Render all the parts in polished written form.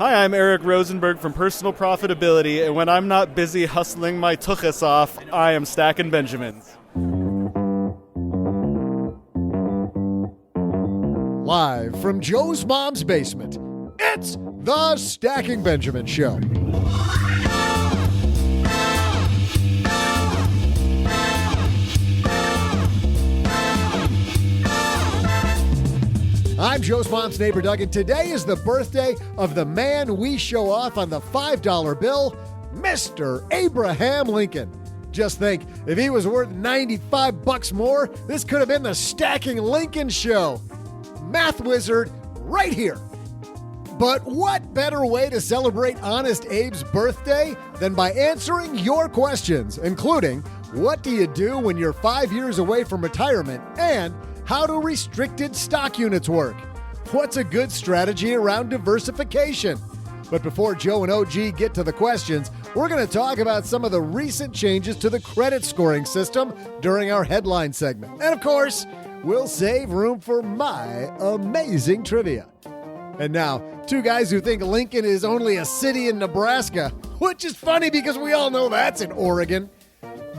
Hi, I'm Eric Rosenberg from Personal Profitability, and when I'm not busy hustling my tuchus off, I am stacking Benjamins. Live from Joe's mom's basement, it's the Stacking Benjamin Show. I'm Joe's mom's neighbor, Doug, and today is the birthday of the man we show off on the $5 bill, Mr. Abraham Lincoln. Just think, if he was worth $95 more, this could have been the Stacking Lincoln Show. Math wizard right here. But what better way to celebrate Honest Abe's birthday than by answering your questions, including what do you do when you're 5 years away from retirement, and how do restricted stock units work? What's a good strategy around diversification? But before Joe and OG get to the questions, we're going to talk about some of the recent changes to the credit scoring system during our headline segment. And of course, we'll save room for my amazing trivia. And now, two guys who think Lincoln is only a city in Nebraska, which is funny because we all know that's in Oregon.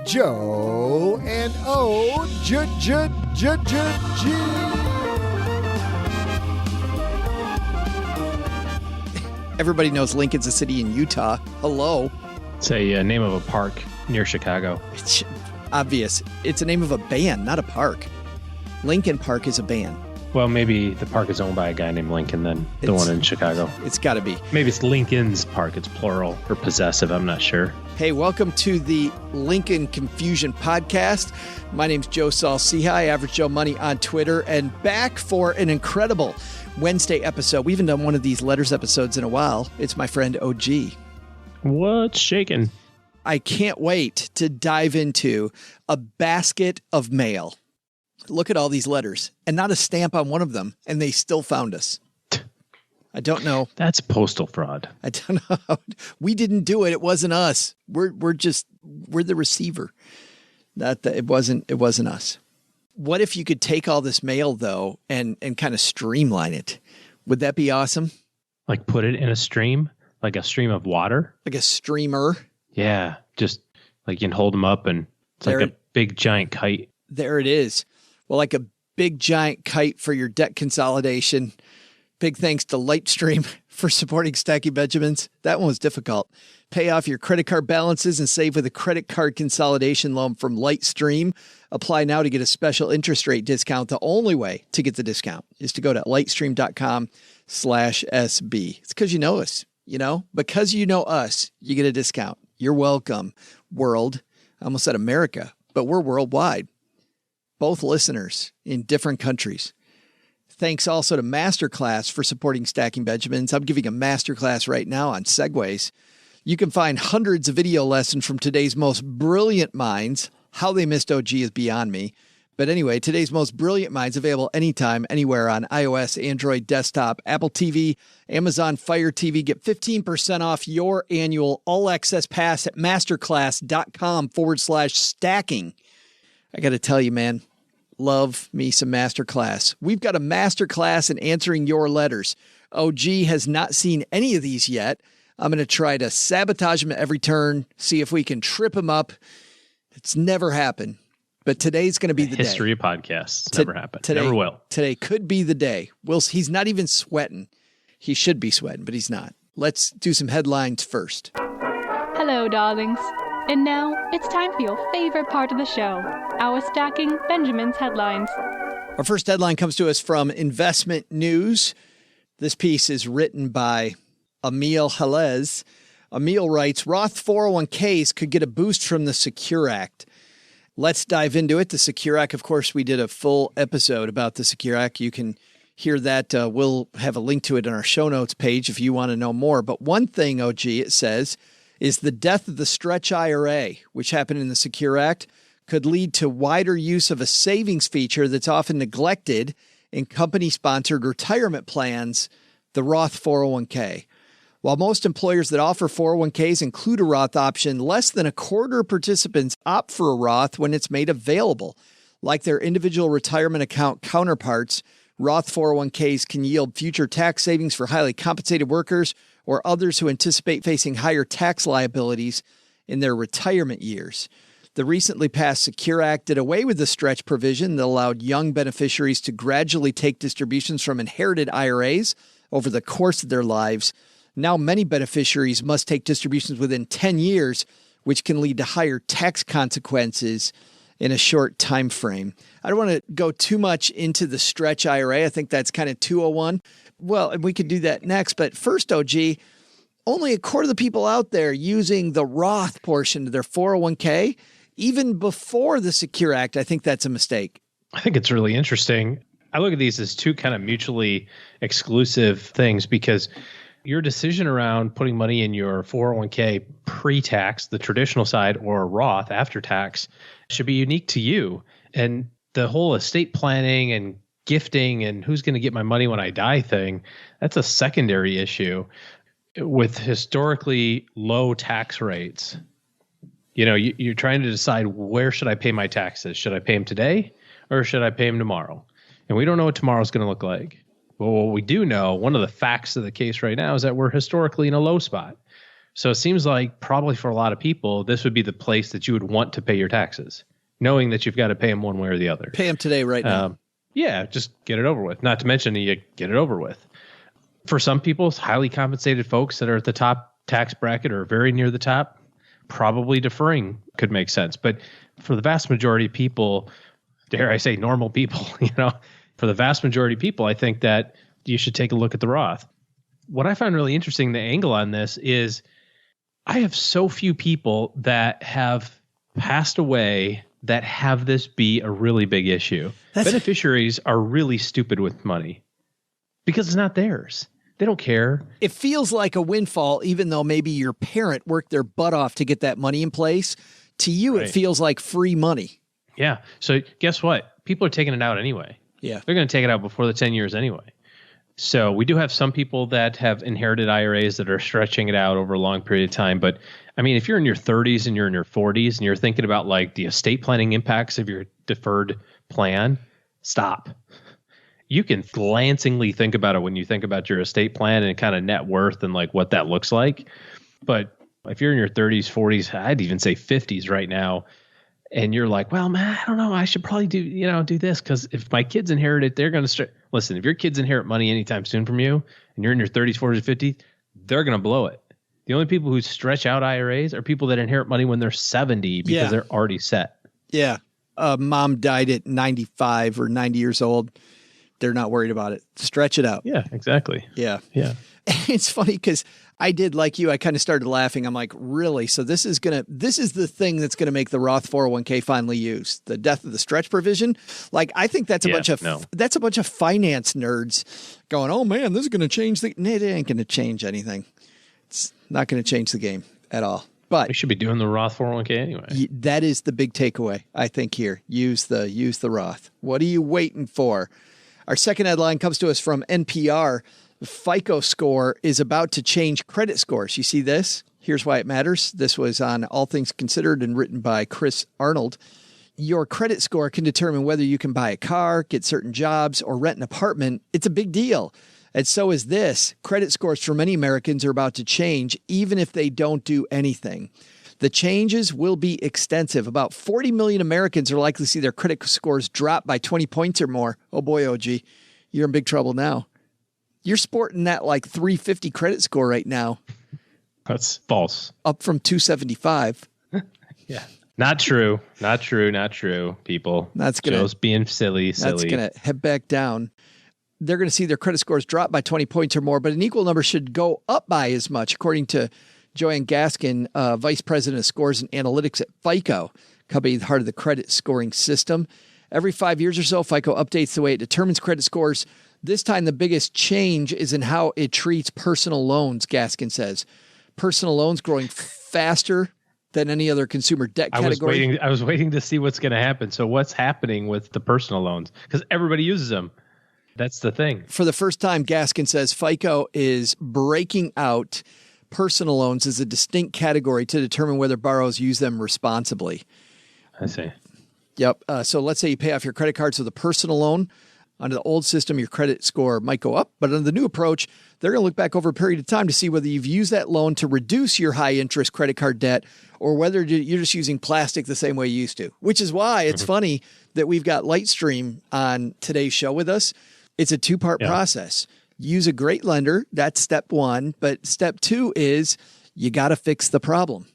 Joe and O-G. Everybody knows Lincoln's a city in Utah. Hello. It's a name of a park near Chicago. It's obvious. It's a name of a band, not a park. Lincoln Park is a band. Well, maybe the park is owned by a guy named Lincoln then, the one in Chicago. It's got to be. Maybe it's Lincoln's Park. It's plural or possessive. I'm not sure. Hey, welcome to the Lincoln Confusion Podcast. My name's Joe Saul-Sehy, Average Joe Money on Twitter, and back for an incredible Wednesday episode. We haven't done one of these letters episodes in a while. It's my friend OG. What's shaking? I can't wait to dive into a basket of mail. Look at all these letters and not a stamp on one of them, and they still found us. I don't know. That's postal fraud. I don't know. We didn't do it. It wasn't us. We're the receiver. It wasn't us. What if you could take all this mail though and kind of streamline it? Would that be awesome? Like put it in a stream, like a stream of water, like a streamer. Yeah, just like you can hold them up and it's like a big giant kite. There it is. Well, like a big giant kite for your debt consolidation. Big thanks to Lightstream for supporting Stacking Benjamins. That one was difficult. Pay off your credit card balances and save with a credit card consolidation loan from Lightstream. Apply now to get a special interest rate discount. The only way to get the discount is to go to lightstream.com/SB. It's because you know us, because you know us, you get a discount. You're welcome, world. I almost said America, but we're worldwide. Both listeners in different countries. Thanks also to Masterclass for supporting Stacking Benjamins. I'm giving a masterclass right now on segues. You can find hundreds of video lessons from today's most brilliant minds. How they missed OG is beyond me. But anyway, today's most brilliant minds available anytime, anywhere on iOS, Android, desktop, Apple TV, Amazon Fire TV. Get 15% off your annual all-access pass at masterclass.com/stacking. I got to tell you, man. Love me some Masterclass. We've got a Masterclass in answering your letters. OG has not seen any of these yet. I'm going to try to sabotage him at every turn, see if we can trip him up. It's never happened. But today's going to be the day. History of podcasts. Never happened. Today, never will. Today could be the day. He's not even sweating. He should be sweating, but he's not. Let's do some headlines first. Hello, darlings. And now, it's time for your favorite part of the show, our Stacking Benjamins headlines. Our first headline comes to us from Investment News. This piece is written by Emil Halez. Emil writes, Roth 401Ks could get a boost from the Secure Act. Let's dive into it. The Secure Act, of course, we did a full episode about the Secure Act. You can hear that. We'll have a link to it in our show notes page if you want to know more. But one thing, OG, it says, is the death of the Stretch IRA, which happened in the Secure Act, could lead to wider use of a savings feature that's often neglected in company-sponsored retirement plans, the Roth 401K. While most employers that offer 401ks include a Roth option, less than a quarter of participants opt for a Roth when it's made available. Like their individual retirement account counterparts, Roth 401ks can yield future tax savings for highly compensated workers or others who anticipate facing higher tax liabilities in their retirement years. The recently passed Secure Act did away with the stretch provision that allowed young beneficiaries to gradually take distributions from inherited IRAs over the course of their lives. Now many beneficiaries must take distributions within 10 years, which can lead to higher tax consequences in a short time frame. I don't want to go too much into the stretch IRA. I think that's kind of 201. Well, and we could do that next. But first, OG, only a quarter of the people out there using the Roth portion of their 401k, even before the Secure Act. I think that's a mistake. I think it's really interesting. I look at these as two kind of mutually exclusive things, because your decision around putting money in your 401k pre-tax, the traditional side, or Roth after tax should be unique to you. And the whole estate planning and gifting and who's going to get my money when I die thing, that's a secondary issue. With historically low tax rates, you're trying to decide, where should I pay my taxes? Should I pay them today or should I pay them tomorrow? And we don't know what tomorrow's going to look like. But what we do know, one of the facts of the case right now, is that we're historically in a low spot. So it seems like probably for a lot of people, this would be the place that you would want to pay your taxes, knowing that you've got to pay them one way or the other. Pay them today, right now. Yeah, just get it over with. Not to mention, you get it over with. For some people, highly compensated folks that are at the top tax bracket or very near the top, probably deferring could make sense. But for the vast majority of people, dare I say normal people, for the vast majority of people, I think that you should take a look at the Roth. What I find really interesting, the angle on this, is I have so few people that have passed away that have this be a really big issue. Beneficiaries are really stupid with money because it's not theirs. They don't care. It feels like a windfall, even though maybe your parent worked their butt off to get that money in place. To you, It feels like free money. Yeah. So guess what? People are taking it out anyway. Yeah. They're going to take it out before the 10 years anyway. So we do have some people that have inherited IRAs that are stretching it out over a long period of time. But I mean, if you're in your 30s and you're in your 40s and you're thinking about like the estate planning impacts of your deferred plan, stop. You can glancingly think about it when you think about your estate plan and kind of net worth and like what that looks like. But if you're in your 30s, 40s, I'd even say 50s right now, and you're like, well, man, I don't know, I should probably do this, because if my kids inherit it, they're going to listen, if your kids inherit money anytime soon from you and you're in your 30s, 40s, 50s, they're going to blow it. The only people who stretch out IRAs are people that inherit money when they're 70 because they're already set. Yeah. Mom died at 95 or 90 years old. They're not worried about it. Stretch it out. Yeah, exactly. Yeah. Yeah. It's funny because I did, like you, I kind of started laughing. I'm like, really? So this is the thing that's going to make the Roth 401k finally use the death of the stretch provision. Like, I think that's a bunch of finance nerds going, oh man, this is going to change it ain't going to change anything. It's not going to change the game at all. But we should be doing the Roth 401k anyway. That is the big takeaway, I think, here. Use the Roth. What are you waiting for? Our second headline comes to us from NPR. FICO score is about to change credit scores. You see this? Here's why it matters. This was on All Things Considered and written by Chris Arnold. Your credit score can determine whether you can buy a car, get certain jobs, or rent an apartment. It's a big deal. And so is this. Credit scores for many Americans are about to change, even if they don't do anything. The changes will be extensive. About 40 million Americans are likely to see their credit scores drop by 20 points or more. Oh boy, OG, you're in big trouble now. You're sporting that like 350 credit score right now. That's false. Up from 275. Yeah. Not true. Not true, people. That's going to just being silly. That's going to head back down. They're going to see their credit scores drop by 20 points or more, but an equal number should go up by as much, according to Joanne Gaskin, Vice President of Scores and Analytics at FICO, company at the heart of the credit scoring system. Every 5 years or so, FICO updates the way it determines credit scores. This time, the biggest change is in how it treats personal loans, Gaskin says. Personal loans growing faster than any other consumer debt category. I was waiting to see what's going to happen. So what's happening with the personal loans? Because everybody uses them. That's the thing. For the first time, Gaskin says FICO is breaking out personal loans as a distinct category to determine whether borrowers use them responsibly. I see. Yep. So let's say you pay off your credit cards with a personal loan. Under the old system, your credit score might go up, but under the new approach, they're going to look back over a period of time to see whether you've used that loan to reduce your high interest credit card debt or whether you're just using plastic the same way you used to, which is why it's funny that we've got Lightstream on today's show with us. It's a two-part process. Use a great lender. That's step one. But step two is you got to fix the problem.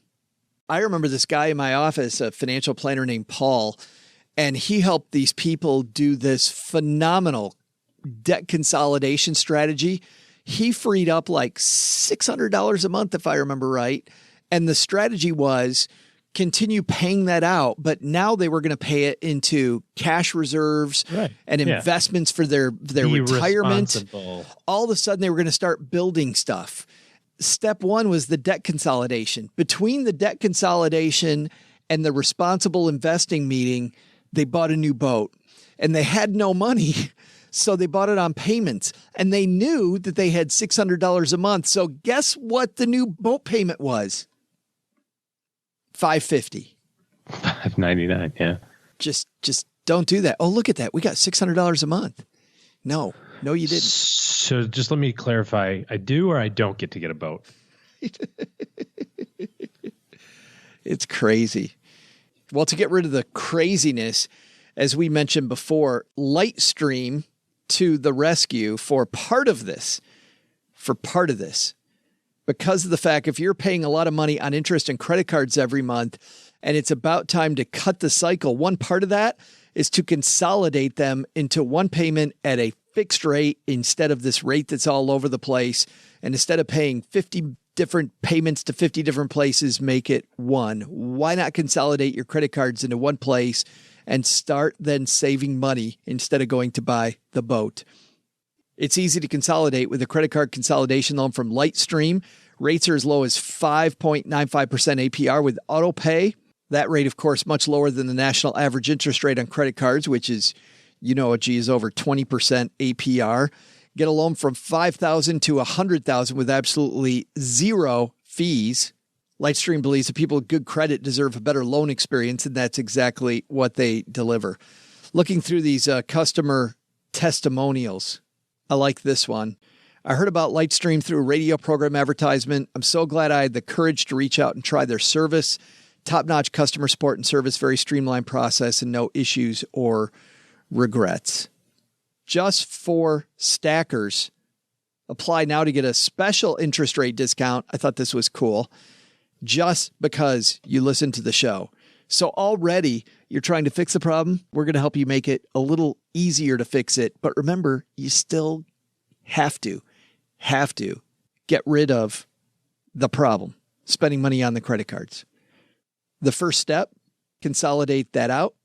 I remember this guy in my office, a financial planner named Paul, and he helped these people do this phenomenal debt consolidation strategy. He freed up like $600 a month, if I remember right. And the strategy was continue paying that out, but now they were going to pay it into cash reserves and investments for their retirement. All of a sudden, they were going to start building stuff. Step one was the debt consolidation. Between the debt consolidation and the responsible investing meeting, they bought a new boat and they had no money. So they bought it on payments and they knew that they had $600 a month. So guess what the new boat payment was? $550. $599. Yeah. Just don't do that. Oh, look at that. We got $600 a month. No, you didn't. So just let me clarify. I do or I don't get to get a boat? It's crazy. Well, to get rid of the craziness, as we mentioned before, Lightstream to the rescue for part of this. Because of the fact if you're paying a lot of money on interest and credit cards every month and it's about time to cut the cycle, one part of that is to consolidate them into one payment at a fixed rate instead of this rate that's all over the place. And instead of paying 50 different payments to 50 different places, make it one. Why not consolidate your credit cards into one place and start then saving money instead of going to buy the boat? It's easy to consolidate with a credit card consolidation loan from Lightstream. Rates are as low as 5.95% APR with auto pay. That rate, of course, much lower than the national average interest rate on credit cards, which is, is over 20% APR. Get a loan from $5,000 to $100,000 with absolutely zero fees. Lightstream believes that people with good credit deserve a better loan experience, and that's exactly what they deliver. Looking through these customer testimonials, I like this one. I heard about Lightstream through a radio program advertisement. I'm so glad I had the courage to reach out and try their service. Top-notch customer support and service, very streamlined process, and no issues or regrets. Just for stackers, apply now to get a special interest rate discount. I thought this was cool. Just because you listen to the show. So already you're trying to fix the problem. We're going to help you make it a little easier to fix it. But remember, you still have to get rid of the problem, spending money on the credit cards. The first step, consolidate that out,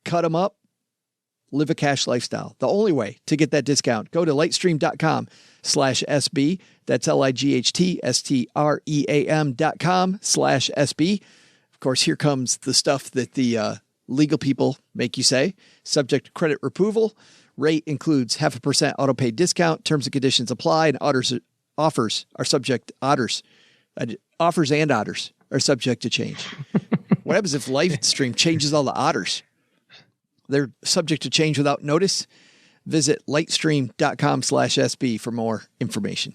cut them up, live a cash lifestyle. The only way to get that discount, go to lightstream.com/SB. That's lightstream.com/SB. Of course, here comes the stuff that the legal people make you say. Subject to credit approval. Rate includes 0.5% auto pay discount. Terms and conditions apply. And offers and otters are subject to change. What happens if Lightstream changes all the otters? They're subject to change without notice. Visit lightstream.com/SB for more information.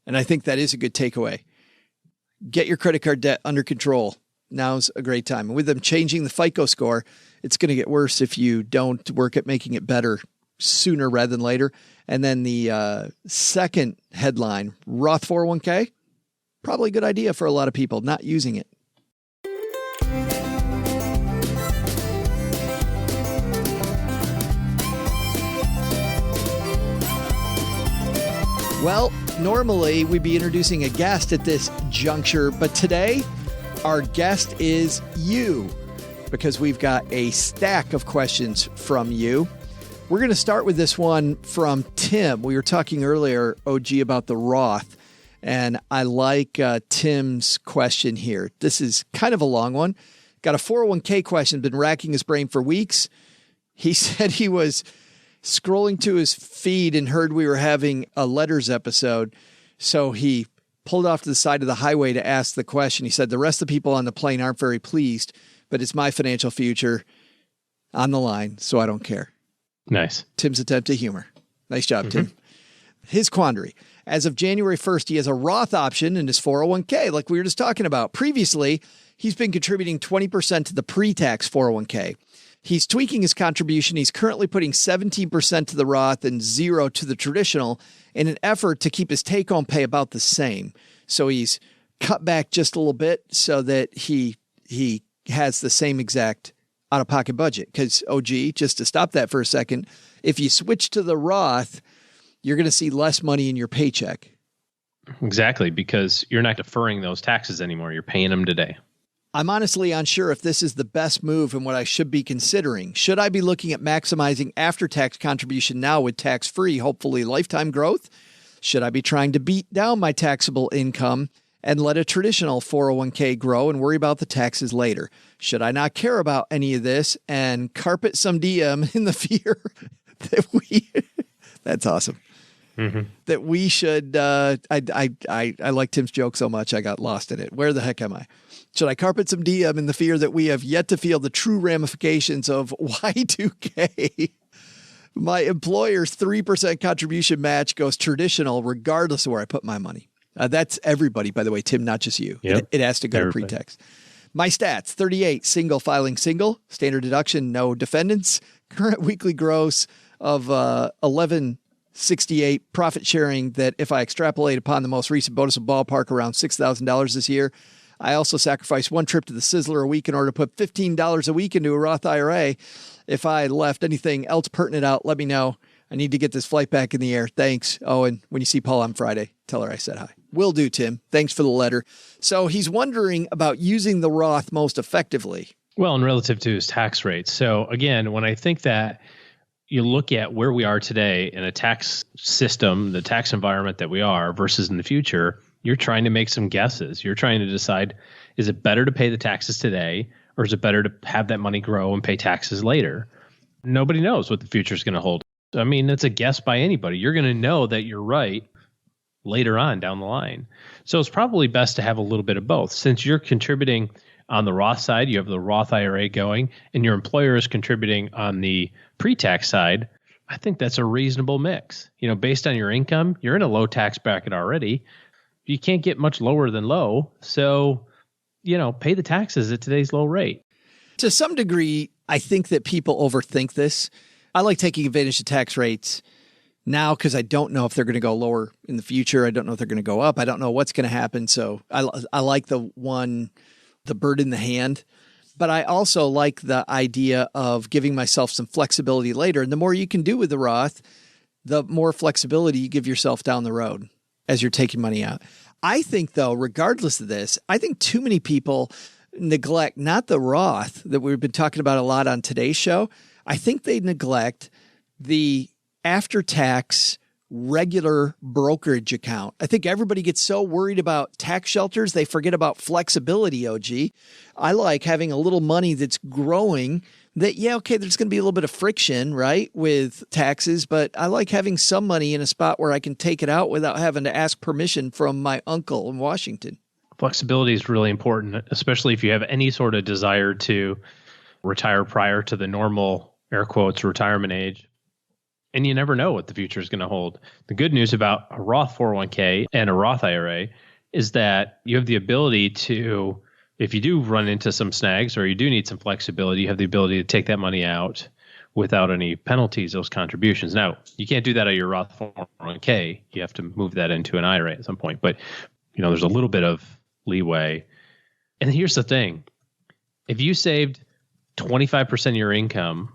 And I think that is a good takeaway. Get your credit card debt under control. Now's a great time. And with them changing the FICO score, it's going to get worse if you don't work at making it better sooner rather than later. And then the second headline, Roth 401K, probably a good idea for a lot of people not using it. Well, normally we'd be introducing a guest at this juncture, but today our guest is you, because we've got a stack of questions from you. We're going to start with this one from Tim. We were talking earlier, OG, about the Roth, and I like Tim's question here. This is kind of a long one. Got a 401k question, been racking his brain for weeks. He said he was scrolling to his feed and heard we were having a letters episode. So he pulled off to the side of the highway to ask the question. He said, the rest of the people on the plane aren't very pleased, but it's my financial future on the line, so I don't care. Nice. Tim's attempt at humor. Nice job, Tim. His quandary. As of January 1st, he has a Roth option in his 401k, like we were just talking about. Previously, he's been contributing 20% to the pre-tax 401k. He's tweaking his contribution. He's currently putting 17% to the Roth and 0 to the traditional in an effort to keep his take-home pay about the same. So he's cut back just a little bit so that he has the same exact out-of-pocket budget. Because, OG, just to stop that for a second, if you switch to the Roth, you're going to see less money in your paycheck. Exactly, because you're not deferring those taxes anymore. You're paying them today. I'm honestly unsure if this is the best move and what I should be considering. Should I be looking at maximizing after-tax contribution now with tax-free, hopefully lifetime growth? Should I be trying to beat down my taxable income and let a traditional 401k grow and worry about the taxes later? Should I not care about any of this and carpet some DM in the fear that we... That's awesome. That we should... I like Tim's joke so much I got lost in it. Where the heck am I? Should I carpet some DM in the fear that we have yet to feel the true ramifications of Y2K? My employer's 3% contribution match goes traditional regardless of where I put my money. That's everybody, by the way, Tim, not just you. Yep. It has to go to pre-tax. My stats, 38, single filing single, standard deduction, no defendants, current weekly gross of 1168, profit sharing that if I extrapolate upon the most recent bonus of ballpark around $6,000 this year. I also sacrificed one trip to the Sizzler a week in order to put $15 a week into a Roth IRA. If I left anything else pertinent out, let me know. I need to get this flight back in the air. Thanks. Oh, and when you see Paul on Friday, tell her I said hi. Will do, Tim. Thanks for the letter. So he's wondering about using the Roth most effectively. Well, and relative to his tax rates. So again, when I think that you look at where we are today in a tax system, the tax environment that we are versus in the future, you're trying to make some guesses. You're trying to decide, is it better to pay the taxes today or is it better to have that money grow and pay taxes later? Nobody knows what the future is going to hold. I mean, it's a guess by anybody. You're going to know that you're right later on down the line. So it's probably best to have a little bit of both. Since you're contributing on the Roth side, you have the Roth IRA going, and your employer is contributing on the pre-tax side, I think that's a reasonable mix. You know, based on your income, you're in a low tax bracket already. You can't get much lower than low. So, you know, pay the taxes at today's low rate. To some degree, I think that people overthink this. I like taking advantage of tax rates now because I don't know if they're going to go lower in the future. I don't know if they're going to go up. I don't know what's going to happen. So I like the bird in the hand. But I also like the idea of giving myself some flexibility later. And the more you can do with the Roth, the more flexibility you give yourself down the road as you're taking money out. I think, though, regardless of this, I think too many people neglect not the Roth that we've been talking about a lot on today's show. I think they neglect the after-tax regular brokerage account. I think everybody gets so worried about tax shelters, they forget about flexibility, OG. I like having a little money that's growing that, yeah, okay, there's going to be a little bit of friction, right, with taxes, but I like having some money in a spot where I can take it out without having to ask permission from my uncle in Washington. Flexibility is really important, especially if you have any sort of desire to retire prior to the normal, air quotes, retirement age. And you never know what the future is going to hold. The good news about a Roth 401k and a Roth IRA is that you have the ability to, if you do run into some snags or you do need some flexibility, you have the ability to take that money out without any penalties, those contributions. Now, you can't do that at your Roth 401k. You have to move that into an IRA at some point. But, you know, there's a little bit of leeway. And here's the thing. If you saved 25% of your income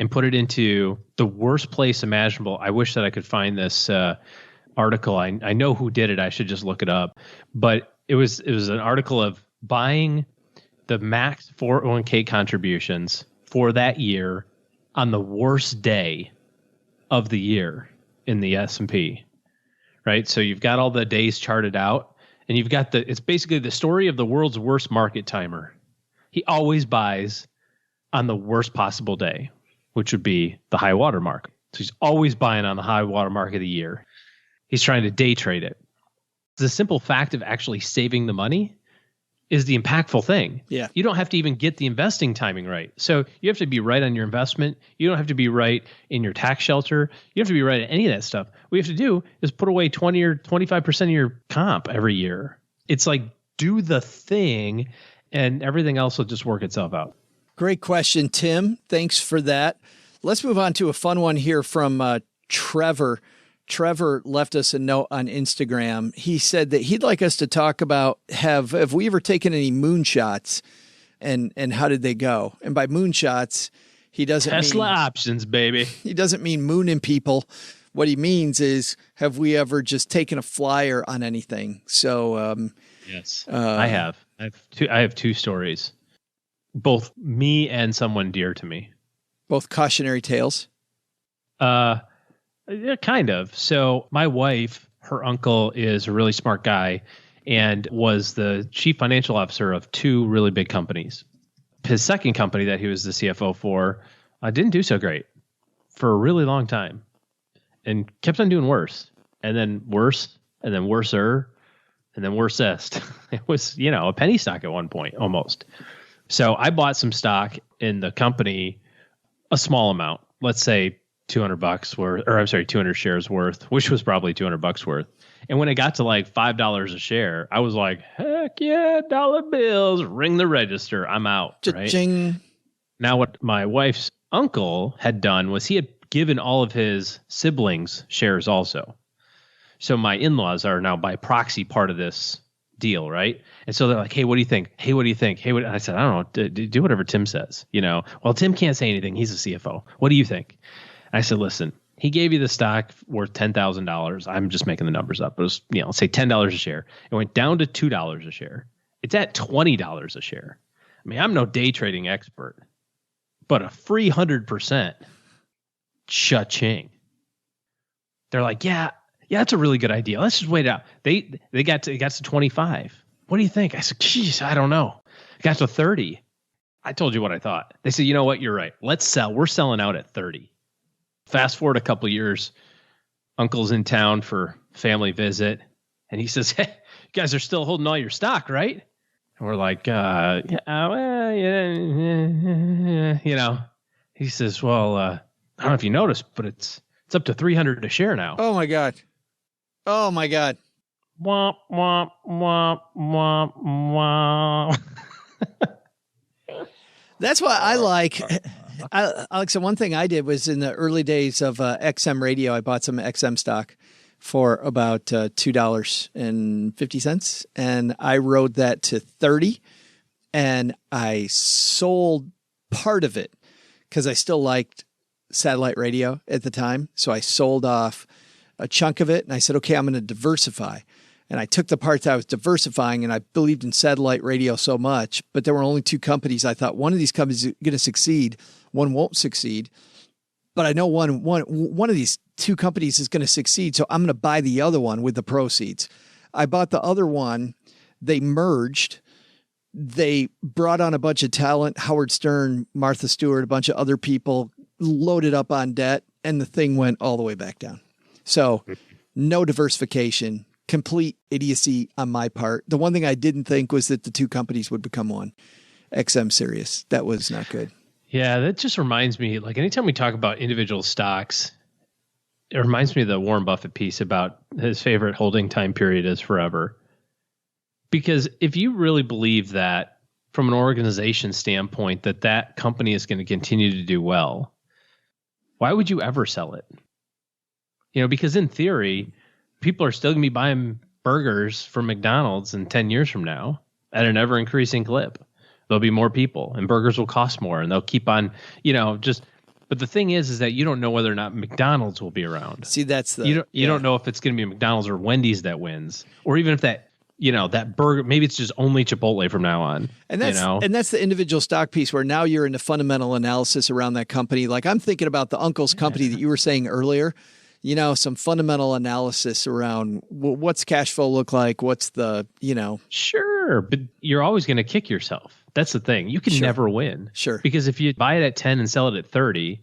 and put it into the worst place imaginable. I wish that I could find this article. I know who did it. I should just look it up. But it was an article of buying the max 401k contributions for that year on the worst day of the year in the S&P, right? So you've got all the days charted out, and you've got it's basically the story of the world's worst market timer. He always buys on the worst possible day, which would be the high water mark. So he's always buying on the high water mark of the year. He's trying to day trade it. The simple fact of actually saving the money is the impactful thing. Yeah. You don't have to even get the investing timing right. So you have to be right on your investment. You don't have to be right in your tax shelter. You have to be right at any of that stuff. What you have to do is put away 20 or 25% of your comp every year. It's like, do the thing and everything else will just work itself out. Great question, Tim. Thanks for that. Let's move on to a fun one here from Trevor. Trevor left us a note on Instagram. He said that he'd like us to talk about have we ever taken any moonshots and how did they go? And by moonshots, he doesn't Tesla mean options, baby. He doesn't mean mooning people. What he means is, have we ever just taken a flyer on anything? So yes, I have. I have two stories, both me and someone dear to me. Both cautionary tales. Yeah, kind of. So my wife, her uncle is a really smart guy and was the chief financial officer of two really big companies. His second company that he was the CFO for didn't do so great for a really long time and kept on doing worse and then worse and then worser and then worsest. It was, a penny stock at one point almost. So I bought some stock in the company, a small amount, let's say $200 worth, or I'm sorry, 200 shares worth, which was probably $200 worth. And when it got to like $5 a share, I was like, heck yeah, dollar bills, ring the register. I'm out. Cha-ching. Right? Now, what my wife's uncle had done was he had given all of his siblings shares also. So my in-laws are now by proxy part of this deal, right? And so they're like, hey, what do you think? Hey, what do you think? Hey, what? I said, I don't know. Do whatever Tim says. Well, Tim can't say anything. He's a CFO. What do you think? I said, listen, he gave you the stock worth $10,000. I'm just making the numbers up. It was, let's say $10 a share. It went down to $2 a share. It's at $20 a share. I mean, I'm no day trading expert, but a free 100%, cha-ching. They're like, yeah, that's a really good idea. Let's just wait it out. It got to 25. What do you think? I said, geez, I don't know. It got to 30. I told you what I thought. They said, you know what? You're right. Let's sell. We're selling out at 30. Fast forward a couple of years, uncle's in town for family visit, and he says, hey, you guys are still holding all your stock, right? And we're like, yeah. He says, well, I don't know if you noticed, but it's up to 300 a share now. Oh my God. Womp, womp, womp, womp, womp. That's why I like, Alex, one thing I did was in the early days of XM radio, I bought some XM stock for about $2.50, and I rode that to 30, and I sold part of it because I still liked satellite radio at the time. So I sold off a chunk of it, and I said, okay, I'm going to diversify. And I took the parts I was diversifying, and I believed in satellite radio so much, but there were only two companies. I thought one of these companies is going to succeed, one won't succeed. But I know one of these two companies is going to succeed, so I'm going to buy the other one with the proceeds. I bought the other one. They merged. They brought on a bunch of talent, Howard Stern, Martha Stewart, a bunch of other people, loaded up on debt, and the thing went all the way back down. So no diversification. Complete idiocy on my part. The one thing I didn't think was that the two companies would become one. XM Sirius. That was not good. Yeah, that just reminds me, like anytime we talk about individual stocks, it reminds me of the Warren Buffett piece about his favorite holding time period is forever. Because if you really believe that from an organization standpoint, that company is going to continue to do well, why would you ever sell it? Because in theory, people are still going to be buying burgers from McDonald's in 10 years from now at an ever increasing clip. There'll be more people and burgers will cost more and they'll keep on, but the thing is that you don't know whether or not McDonald's will be around. See, that's you don't know if it's going to be McDonald's or Wendy's that wins, or even if that burger, maybe it's just only Chipotle from now on. And that's the individual stock piece where now you're into fundamental analysis around that company. Like I'm thinking about the uncle's company that you were saying earlier. Some fundamental analysis around what's cash flow look like, what's the, Sure, but you're always going to kick yourself. That's the thing. You can never win. Sure. Because if you buy it at 10 and sell it at 30,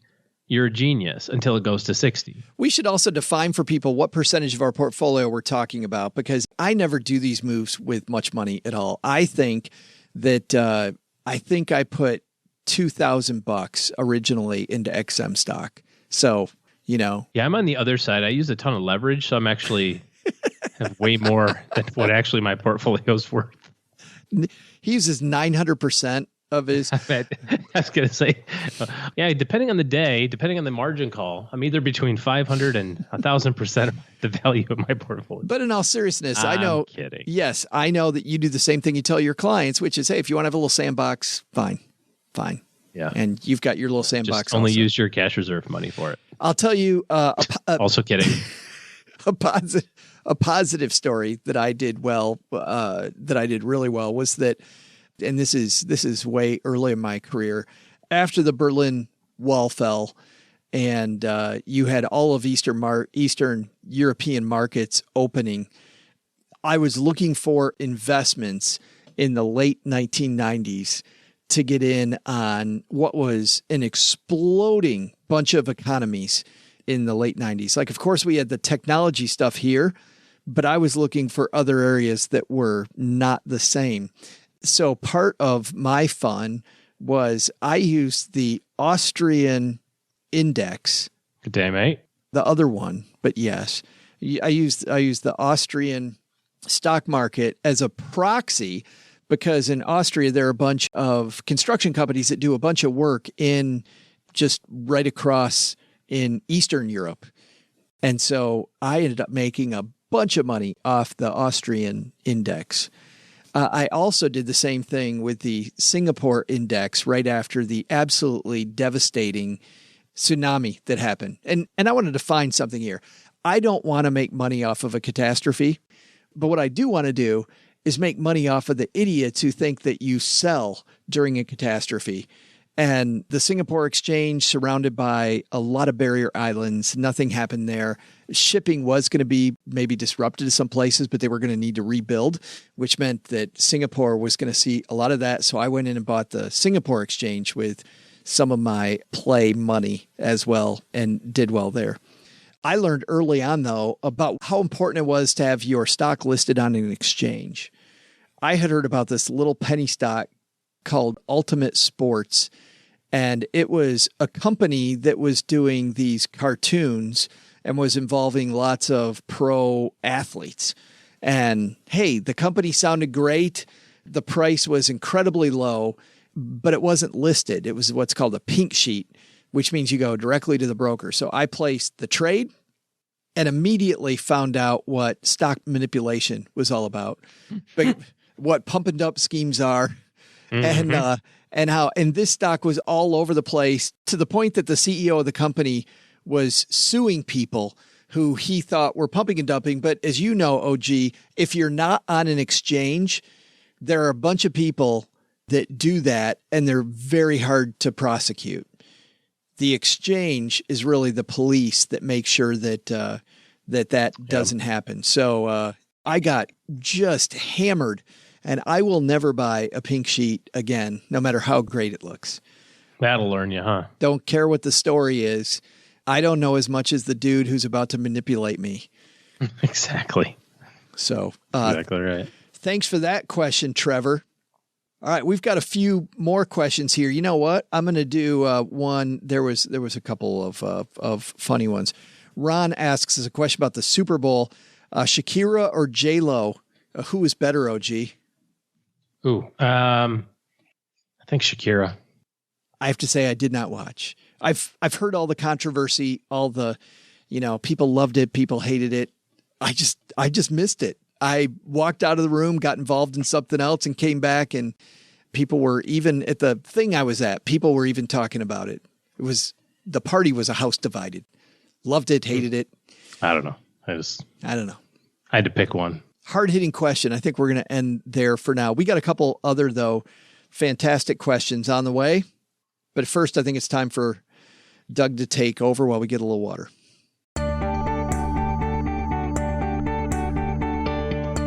you're a genius until it goes to 60. We should also define for people what percentage of our portfolio we're talking about, because I never do these moves with much money at all. I think that I put $2,000 originally into XM stock. So, Yeah, I'm on the other side. I use a ton of leverage, so I'm actually have way more than what actually my portfolio's worth. He uses 900% of his. I was going to say, yeah, depending on the day, depending on the margin call, I'm either between 500 and 1,000% of the value of my portfolio. But in all seriousness, I know. Kidding. Yes, I know that you do the same thing you tell your clients, which is, hey, if you want to have a little sandbox, fine. Yeah. And you've got your little sandbox. Just only also. Use your cash reserve money for it. I'll tell you. Also kidding. A positive story that I did really well was that, and this is way early in my career, after the Berlin Wall fell, and you had all of Eastern European markets opening. I was looking for investments in the late 1990s to get in on what was an exploding bunch of economies in the late 90s. Like, of course, we had the technology stuff here, but I was looking for other areas that were not the same. So part of my fun was I used the Austrian index. Good day, mate. The other one, but yes, I used the Austrian stock market as a proxy, because in Austria, there are a bunch of construction companies that do a bunch of work in just right across in Eastern Europe. And so I ended up making a bunch of money off the Austrian index. I also did the same thing with the Singapore index right after the absolutely devastating tsunami that happened. And I wanted to find something here. I don't want to make money off of a catastrophe, but what I do want to do is make money off of the idiots who think that you sell during a catastrophe. And the Singapore exchange, surrounded by a lot of barrier islands, nothing happened there. Shipping was going to be maybe disrupted in some places, but they were going to need to rebuild, which meant that Singapore was going to see a lot of that. So I went in and bought the Singapore exchange with some of my play money as well and did well there. I learned early on, though, about how important it was to have your stock listed on an exchange. I had heard about this little penny stock called Ultimate Sports, and it was a company that was doing these cartoons and was involving lots of pro athletes. And hey, the company sounded great. The price was incredibly low, but it wasn't listed. It was what's called a pink sheet, which means you go directly to the broker. So I placed the trade and immediately found out what stock manipulation was all about, what pump and dump schemes are, and this stock was all over the place, to the point that the CEO of the company was suing people who he thought were pumping and dumping. But as you know, OG, if you're not on an exchange, there are a bunch of people that do that, and they're very hard to prosecute. The exchange is really the police that make sure that that doesn't happen. So I got just hammered, and I will never buy a pink sheet again, no matter how great it looks. That'll learn you, huh? Don't care what the story is. I don't know as much as the dude who's about to manipulate me. Exactly. So exactly right. Thanks for that question, Trevor. All right, we've got a few more questions here. You know what? I'm going to do one. There was a couple of funny ones. Ron asks us a question about the Super Bowl. Shakira or J-Lo? Who is better, OG? Ooh, I think Shakira. I have to say I did not watch. I've heard all the controversy, all the, people loved it, people hated it. I just missed it. I walked out of the room, got involved in something else, and came back, and people were, even at the thing I was at, people were even talking about it. The party was a house divided. Loved it, hated it. I don't know. I don't know. I had to pick one. Hard-hitting question. I think we're going to end there for now. We got a couple other, though, fantastic questions on the way. But first, I think it's time for Doug to take over while we get a little water.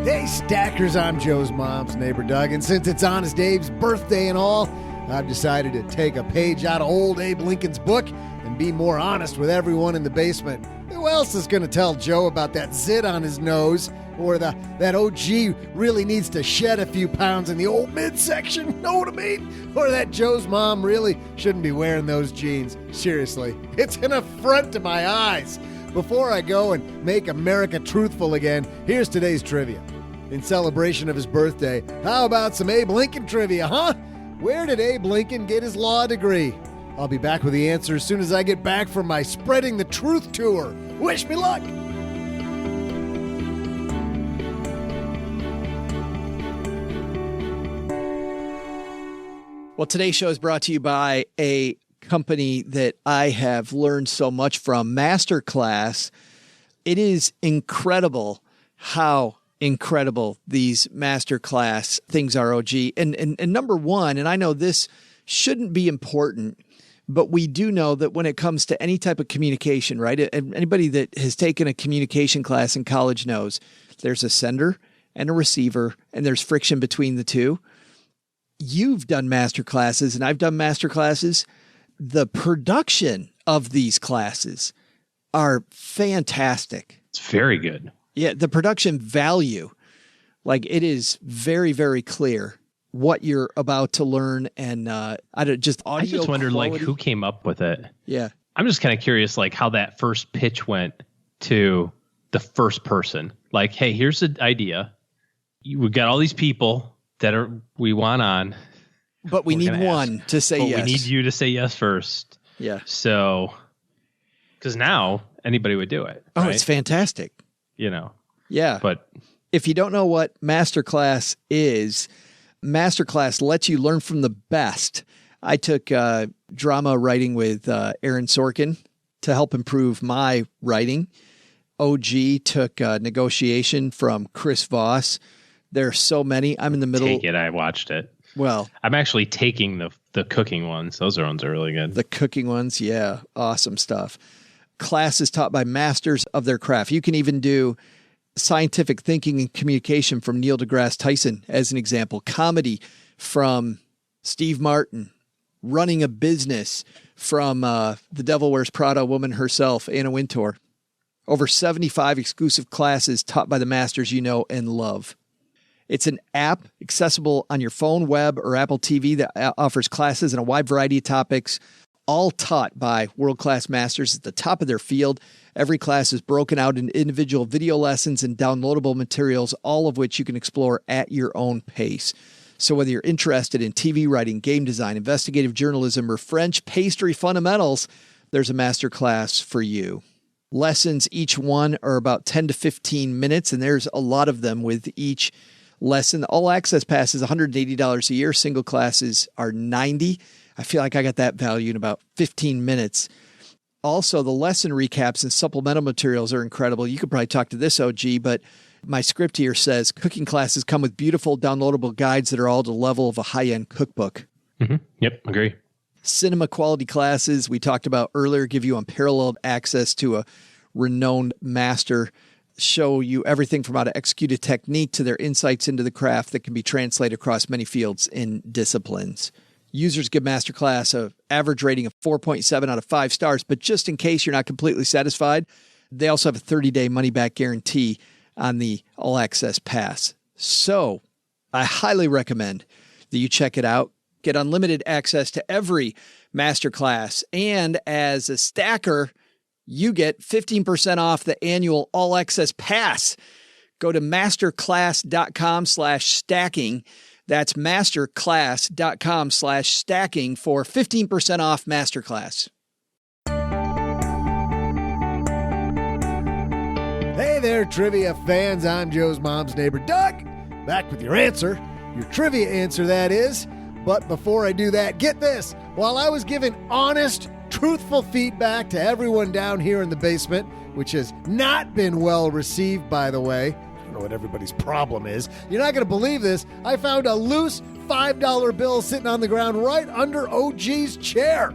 Hey, Stackers, I'm Joe's mom's neighbor, Doug, and since it's Honest Abe's birthday and all, I've decided to take a page out of old Abe Lincoln's book and be more honest with everyone in the basement. Who else is going to tell Joe about that zit on his nose, or that OG really needs to shed a few pounds in the old midsection? Know what I mean? Or that Joe's mom really shouldn't be wearing those jeans? Seriously, it's an affront to my eyes. Before I go and make America truthful again, here's today's trivia. In celebration of his birthday, how about some Abe Lincoln trivia, huh? Where did Abe Lincoln get his law degree? I'll be back with the answer as soon as I get back from my Spreading the Truth tour. Wish me luck! Well, today's show is brought to you by a company that I have learned so much from, Masterclass. It is incredible how incredible these Masterclass things are, OG. And number one, and I know this shouldn't be important, but we do know that when it comes to any type of communication, right? Anybody that has taken a communication class in college knows there's a sender and a receiver, and there's friction between the two. You've done master classes and I've done master classes. The production of these classes are fantastic. It's very good. Yeah, the production value, like it is very, very clear what you're about to learn, and I just wondered quality. like who came up with it. Yeah, I'm just kind of curious, like how that first pitch went to the first person. Like, hey, here's the idea. We've got all these people that we want on, but we need one to say yes. We need you to say yes first. Yeah. So, because now anybody would do it. Oh, right? It's fantastic. You know. Yeah. But if you don't know what Masterclass is, Masterclass lets you learn from the best. I took drama writing with Aaron Sorkin to help improve my writing. OG took negotiation from Chris Voss. There are so many. I'm in the middle. Take it. I watched it. Well, I'm actually taking the cooking ones. Those ones are really good. The cooking ones. Yeah. Awesome stuff. Classes taught by masters of their craft. You can even do scientific thinking and communication from Neil deGrasse Tyson as an example. Comedy from Steve Martin. Running a business from The Devil Wears Prada woman herself, Anna Wintour. Over 75 exclusive classes taught by the masters you know and love. It's an app accessible on your phone, web, or Apple TV that offers classes in a wide variety of topics, all taught by world-class masters at the top of their field. Every class is broken out into individual video lessons and downloadable materials, all of which you can explore at your own pace. So whether you're interested in TV writing, game design, investigative journalism, or French pastry fundamentals, there's a master class for you. Lessons, each one are about 10 to 15 minutes, and there's a lot of them with each lesson. The all access pass is $180 a year. Single classes are $90. I feel like I got that value in about 15 minutes. Also, the lesson recaps and supplemental materials are incredible. You could probably talk to this OG, but my script here says cooking classes come with beautiful downloadable guides that are all to the level of a high-end cookbook. Mm-hmm. Yep, agree. Cinema quality classes we talked about earlier give you unparalleled access to a renowned master, show you everything from how to execute a technique to their insights into the craft that can be translated across many fields and disciplines. Users give Masterclass an average rating of 4.7 out of 5 stars, but just in case you're not completely satisfied, they also have a 30-day money-back guarantee on the All Access Pass. So I highly recommend that you check it out. Get unlimited access to every Masterclass, and as a stacker, you get 15% off the annual All Access Pass. Go to masterclass.com/stacking. That's masterclass.com/stacking for 15% off Masterclass. Hey there, trivia fans. I'm Joe's mom's neighbor, Doug. Back with your answer. Your trivia answer, that is. But before I do that, get this. While I was giving honest, truthful feedback to everyone down here in the basement, which has not been well received, by the way. I don't know what everybody's problem is. You're not going to believe this. I found a loose $5 bill sitting on the ground right under OG's chair.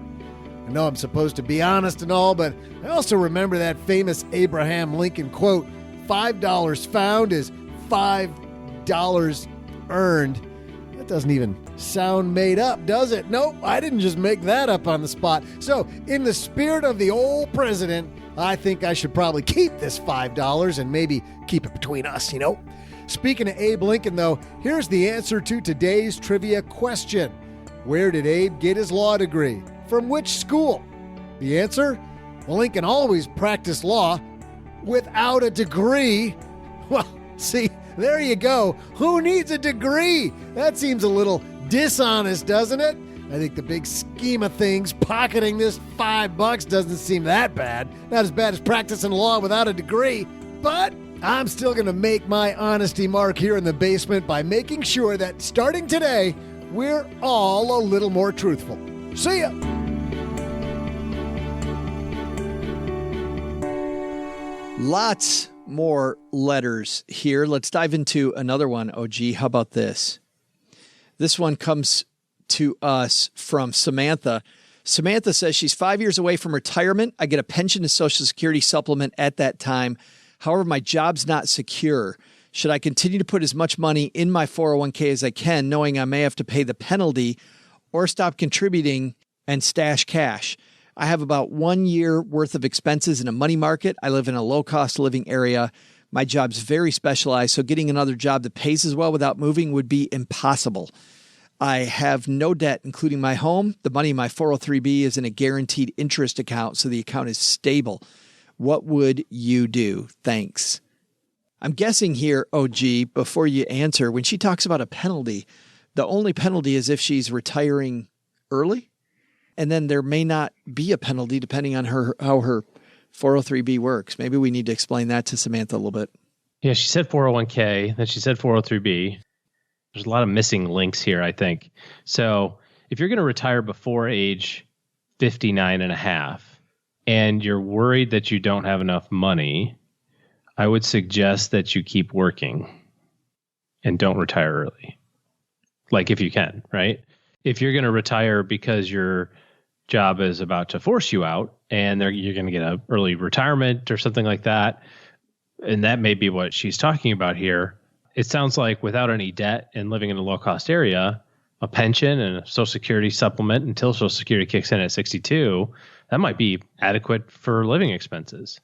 I know I'm supposed to be honest and all, but I also remember that famous Abraham Lincoln quote, $5 found is $5 earned. That doesn't even sound made up, does it? Nope, I didn't just make that up on the spot. So, in the spirit of the old president, I think I should probably keep this $5 and maybe keep it between us, you know? Speaking of Abe Lincoln, though, here's the answer to today's trivia question. Where did Abe get his law degree? From which school? The answer? Well, Lincoln always practiced law without a degree. Well, see, there you go. Who needs a degree? That seems a little dishonest, doesn't it? I think the big scheme of things, pocketing this $5 doesn't seem that bad. Not as bad as practicing law without a degree. But I'm still going to make my honesty mark here in the basement by making sure that starting today, we're all a little more truthful. See ya! Lots more letters here. Let's dive into another one, OG. How about this? This one comes to us from Samantha. Samantha says she's 5 years away from retirement. I get a pension and Social Security supplement at that time. However, my job's not secure. Should I continue to put as much money in my 401k as I can, knowing I may have to pay the penalty, or stop contributing and stash cash? I have about 1 year worth of expenses in a money market. I live in a low-cost living area. My job's very specialized, so getting another job that pays as well without moving would be impossible. I have no debt, including my home. The money in my 403b is in a guaranteed interest account, so the account is stable. What would you do? Thanks. I'm guessing here, OG, before you answer, when she talks about a penalty, the only penalty is if she's retiring early, and then there may not be a penalty depending on how her 403b works. Maybe we need to explain that to Samantha a little bit. Yeah, she said 401k, then she said 403b. There's a lot of missing links here, I think. So if you're going to retire before age 59 and a half, and you're worried that you don't have enough money, I would suggest that you keep working and don't retire early. Like if you can, right? If you're going to retire because your job is about to force you out and you're going to get an early retirement or something like that, and that may be what she's talking about here. It sounds like without any debt and living in a low-cost area, a pension and a Social Security supplement until Social Security kicks in at 62, that might be adequate for living expenses.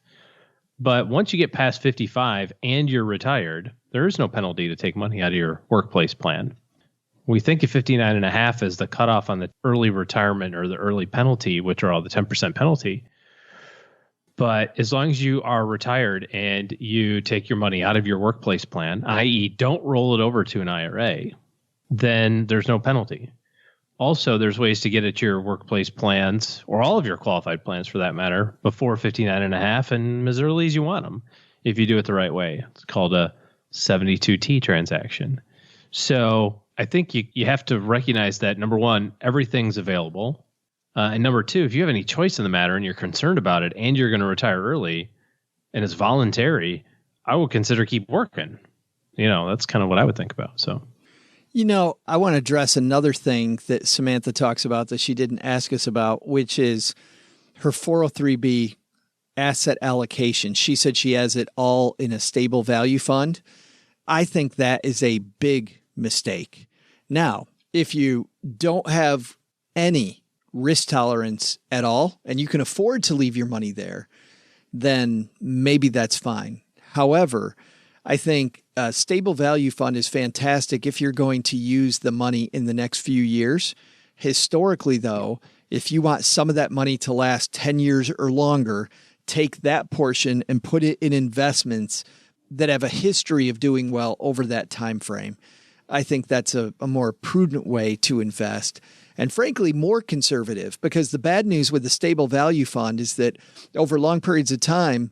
But once you get past 55 and you're retired, there is no penalty to take money out of your workplace plan. We think of 59 and a half as the cutoff on the early retirement or the early penalty, which are all the 10% penalty. But as long as you are retired and you take your money out of your workplace plan, i.e. don't roll it over to an IRA, then there's no penalty. Also, there's ways to get at your workplace plans, or all of your qualified plans for that matter, before 59 and a half and as early as you want them, if you do it the right way. It's called a 72T transaction. So I think you have to recognize that, number one, everything's available. And number two, if you have any choice in the matter and you're concerned about it and you're going to retire early and it's voluntary, I would consider keep working. That's kind of what I would think about. So, I want to address another thing that Samantha talks about that she didn't ask us about, which is her 403b asset allocation. She said she has it all in a stable value fund. I think that is a big mistake. Now, if you don't have any risk tolerance at all, and you can afford to leave your money there, then maybe that's fine. However, I think a stable value fund is fantastic if you're going to use the money in the next few years. Historically, though, if you want some of that money to last 10 years or longer, take that portion and put it in investments that have a history of doing well over that time frame. I think that's a more prudent way to invest. And frankly, more conservative, because the bad news with the stable value fund is that over long periods of time,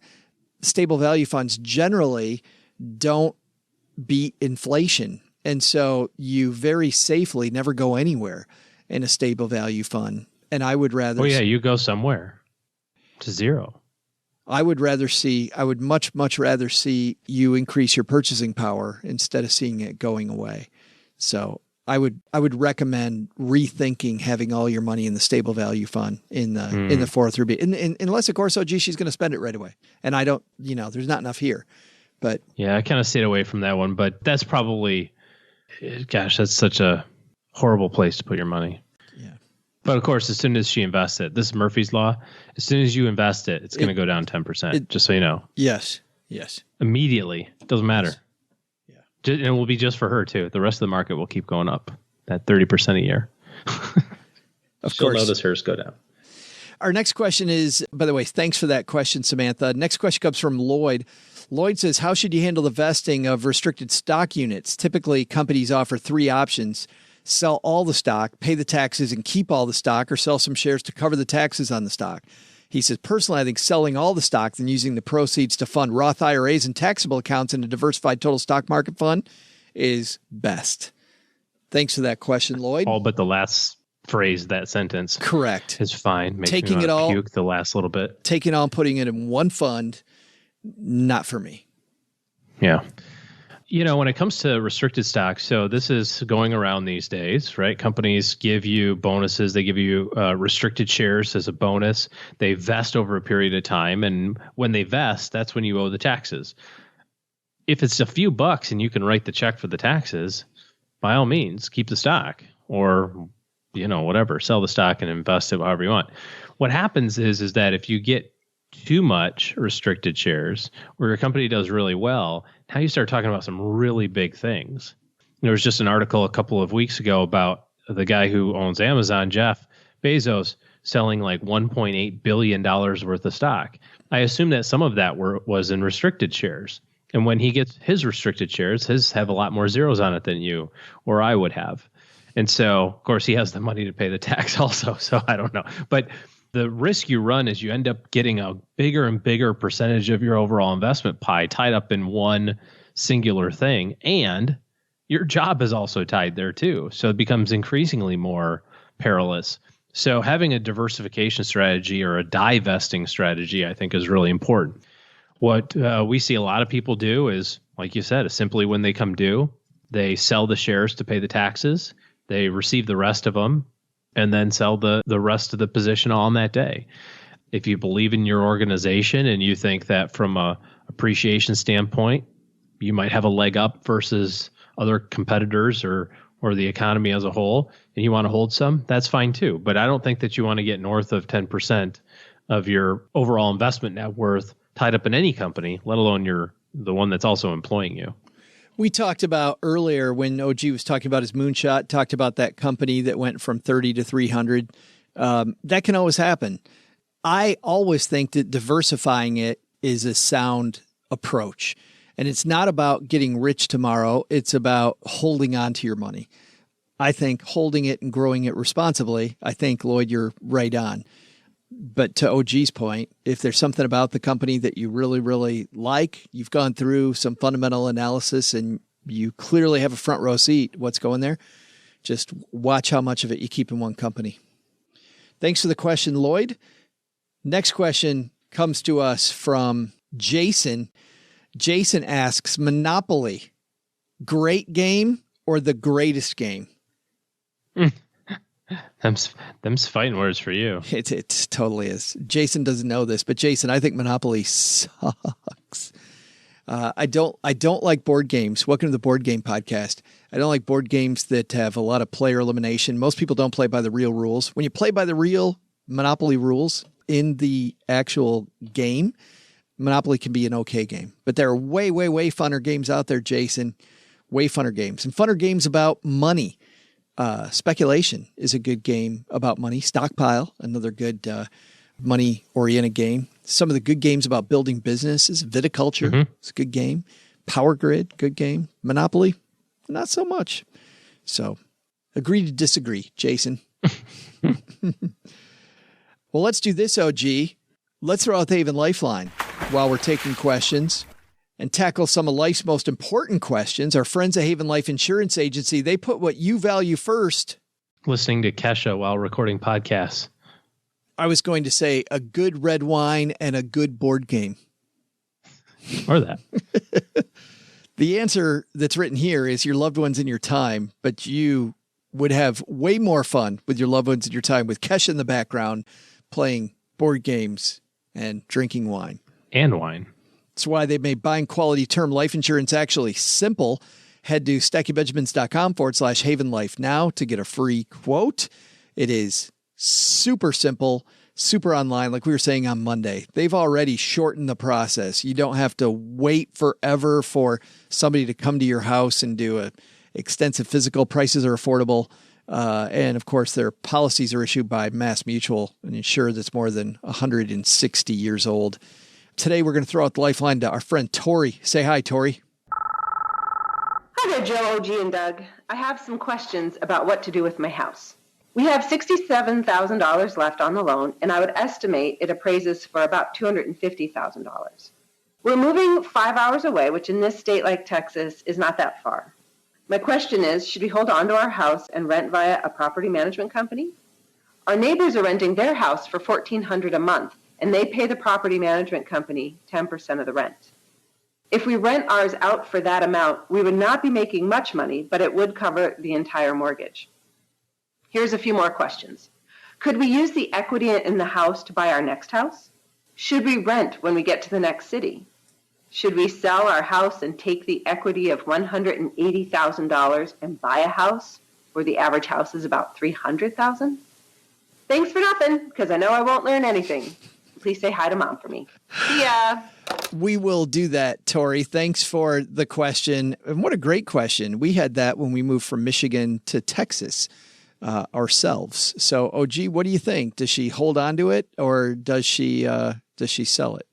stable value funds generally don't beat inflation. And so you very safely never go anywhere in a stable value fund. And I would rather... Oh, yeah, you go somewhere to zero. I would much, much rather see you increase your purchasing power instead of seeing it going away. So I would recommend rethinking having all your money in the stable value fund in the 403b, unless of course, she's going to spend it right away. And I don't, there's not enough here. But yeah, I kind of stayed away from that one, but that's probably Gosh, that's such a horrible place to put your money. Yeah. But of course, as soon as she invests it, this is Murphy's Law. As soon as you invest it, it's going to go down 10%, just so you know. Yes. Immediately. Doesn't matter. Yes. Yeah. And it will be just for her, too. The rest of the market will keep going up, that 30% a year. Of She'll course. notice hers go down. Our next question is, by the way, thanks for that question, Samantha. Next question comes from Lloyd. Lloyd says, how should you handle the vesting of restricted stock units? Typically, companies offer 3 options: sell all the stock, pay the taxes, and keep all the stock, or sell some shares to cover the taxes on the stock. He says, personally, I think selling all the stock and using the proceeds to fund Roth IRAs and taxable accounts in a diversified total stock market fund is best. Thanks for that question, Lloyd. All but the last phrase, that sentence. Correct. Is fine. Makes Taking me it all, puke the last little bit. taking it all and putting it in one fund, not for me. Yeah. When it comes to restricted stock, so this is going around these days, right? Companies give you bonuses. They give you restricted shares as a bonus. They vest over a period of time. And when they vest, that's when you owe the taxes. If it's a few bucks and you can write the check for the taxes, by all means, keep the stock, or, whatever, sell the stock and invest it however you want. What happens is that if you get too much restricted shares, where your company does really well, now you start talking about some really big things. There was just an article a couple of weeks ago about the guy who owns Amazon, Jeff Bezos, selling like $1.8 billion worth of stock. I assume that some of that was in restricted shares. And when he gets his restricted shares, his have a lot more zeros on it than you or I would have. And so, of course, he has the money to pay the tax also. So I don't know. But the risk you run is you end up getting a bigger and bigger percentage of your overall investment pie tied up in one singular thing. And your job is also tied there too. So it becomes increasingly more perilous. So having a diversification strategy or a divesting strategy, I think, is really important. What we see a lot of people do is, like you said, is simply when they come due, they sell the shares to pay the taxes. They receive the rest of them and then sell the rest of the position on that day. If you believe in your organization and you think that from a appreciation standpoint, you might have a leg up versus other competitors or the economy as a whole, and you want to hold some, that's fine too. But I don't think that you want to get north of 10% of your overall investment net worth tied up in any company, let alone the one that's also employing you. We talked about earlier when OG was talking about his moonshot, talked about that company that went from 30 to 300. That can always happen. I always think that diversifying it is a sound approach. And it's not about getting rich tomorrow. It's about holding on to your money. I think holding it and growing it responsibly, I think, Lloyd, you're right on. But to OG's point, if there's something about the company that you really, really like, you've gone through some fundamental analysis and you clearly have a front row seat, what's going there, just watch how much of it you keep in one company. Thanks for the question, Lloyd. Next question comes to us from Jason. Jason asks, Monopoly, great game or the greatest game? Them's fighting words for you. It totally is. Jason doesn't know this, but Jason, I think Monopoly sucks. I don't like board games. Welcome to the Board Game Podcast. I don't like board games that have a lot of player elimination. Most people don't play by the real rules. When you play by the real Monopoly rules in the actual game, Monopoly can be an okay game. But there are way, way, way funner games out there, Jason. Way funner games. And funner games about money. Speculation is a good game about money. Stockpile, another good money-oriented game. Some of the good games about building businesses. Viticulture, It's a good game. Power Grid, good game. Monopoly, not so much. So, agree to disagree, Jason. Well, let's do this, OG. Let's throw out the Haven Lifeline while we're taking questions and tackle some of life's most important questions. Our friends at Haven Life Insurance Agency, they put what you value first. Listening to Kesha while recording podcasts. I was going to say a good red wine and a good board game. Or that. The answer that's written here is your loved ones and your time, but you would have way more fun with your loved ones and your time with Kesha in the background, playing board games and drinking wine. And wine. That's why they made buying quality term life insurance actually simple. Head to stackingbenjamins.com/Haven Life now to get a free quote. It is super simple, super online. Like we were saying on Monday, they've already shortened the process. You don't have to wait forever for somebody to come to your house and do a extensive physical. Prices are affordable. And of course, their policies are issued by Mass Mutual, an insurer that's more than 160 years old. Today, we're going to throw out the lifeline to our friend Tori. Say hi, Tori. Hi there, Joe, OG, and Doug. I have some questions about what to do with my house. We have $67,000 left on the loan, and I would estimate it appraises for about $250,000. We're moving 5 hours away, which in this state like Texas is not that far. My question is, should we hold on to our house and rent via a property management company? Our neighbors are renting their house for $1,400 a month, and they pay the property management company 10% of the rent. If we rent ours out for that amount, we would not be making much money, but it would cover the entire mortgage. Here's a few more questions. Could we use the equity in the house to buy our next house? Should we rent when we get to the next city? Should we sell our house and take the equity of $180,000 and buy a house where the average house is about $300,000? Thanks for nothing, because I know I won't learn anything. Please say hi to Mom for me. See ya. We will do that, Tori. Thanks for the question. And what a great question. We had that when we moved from Michigan to Texas ourselves. So, OG, what do you think? Does she hold on to it, or does she sell it?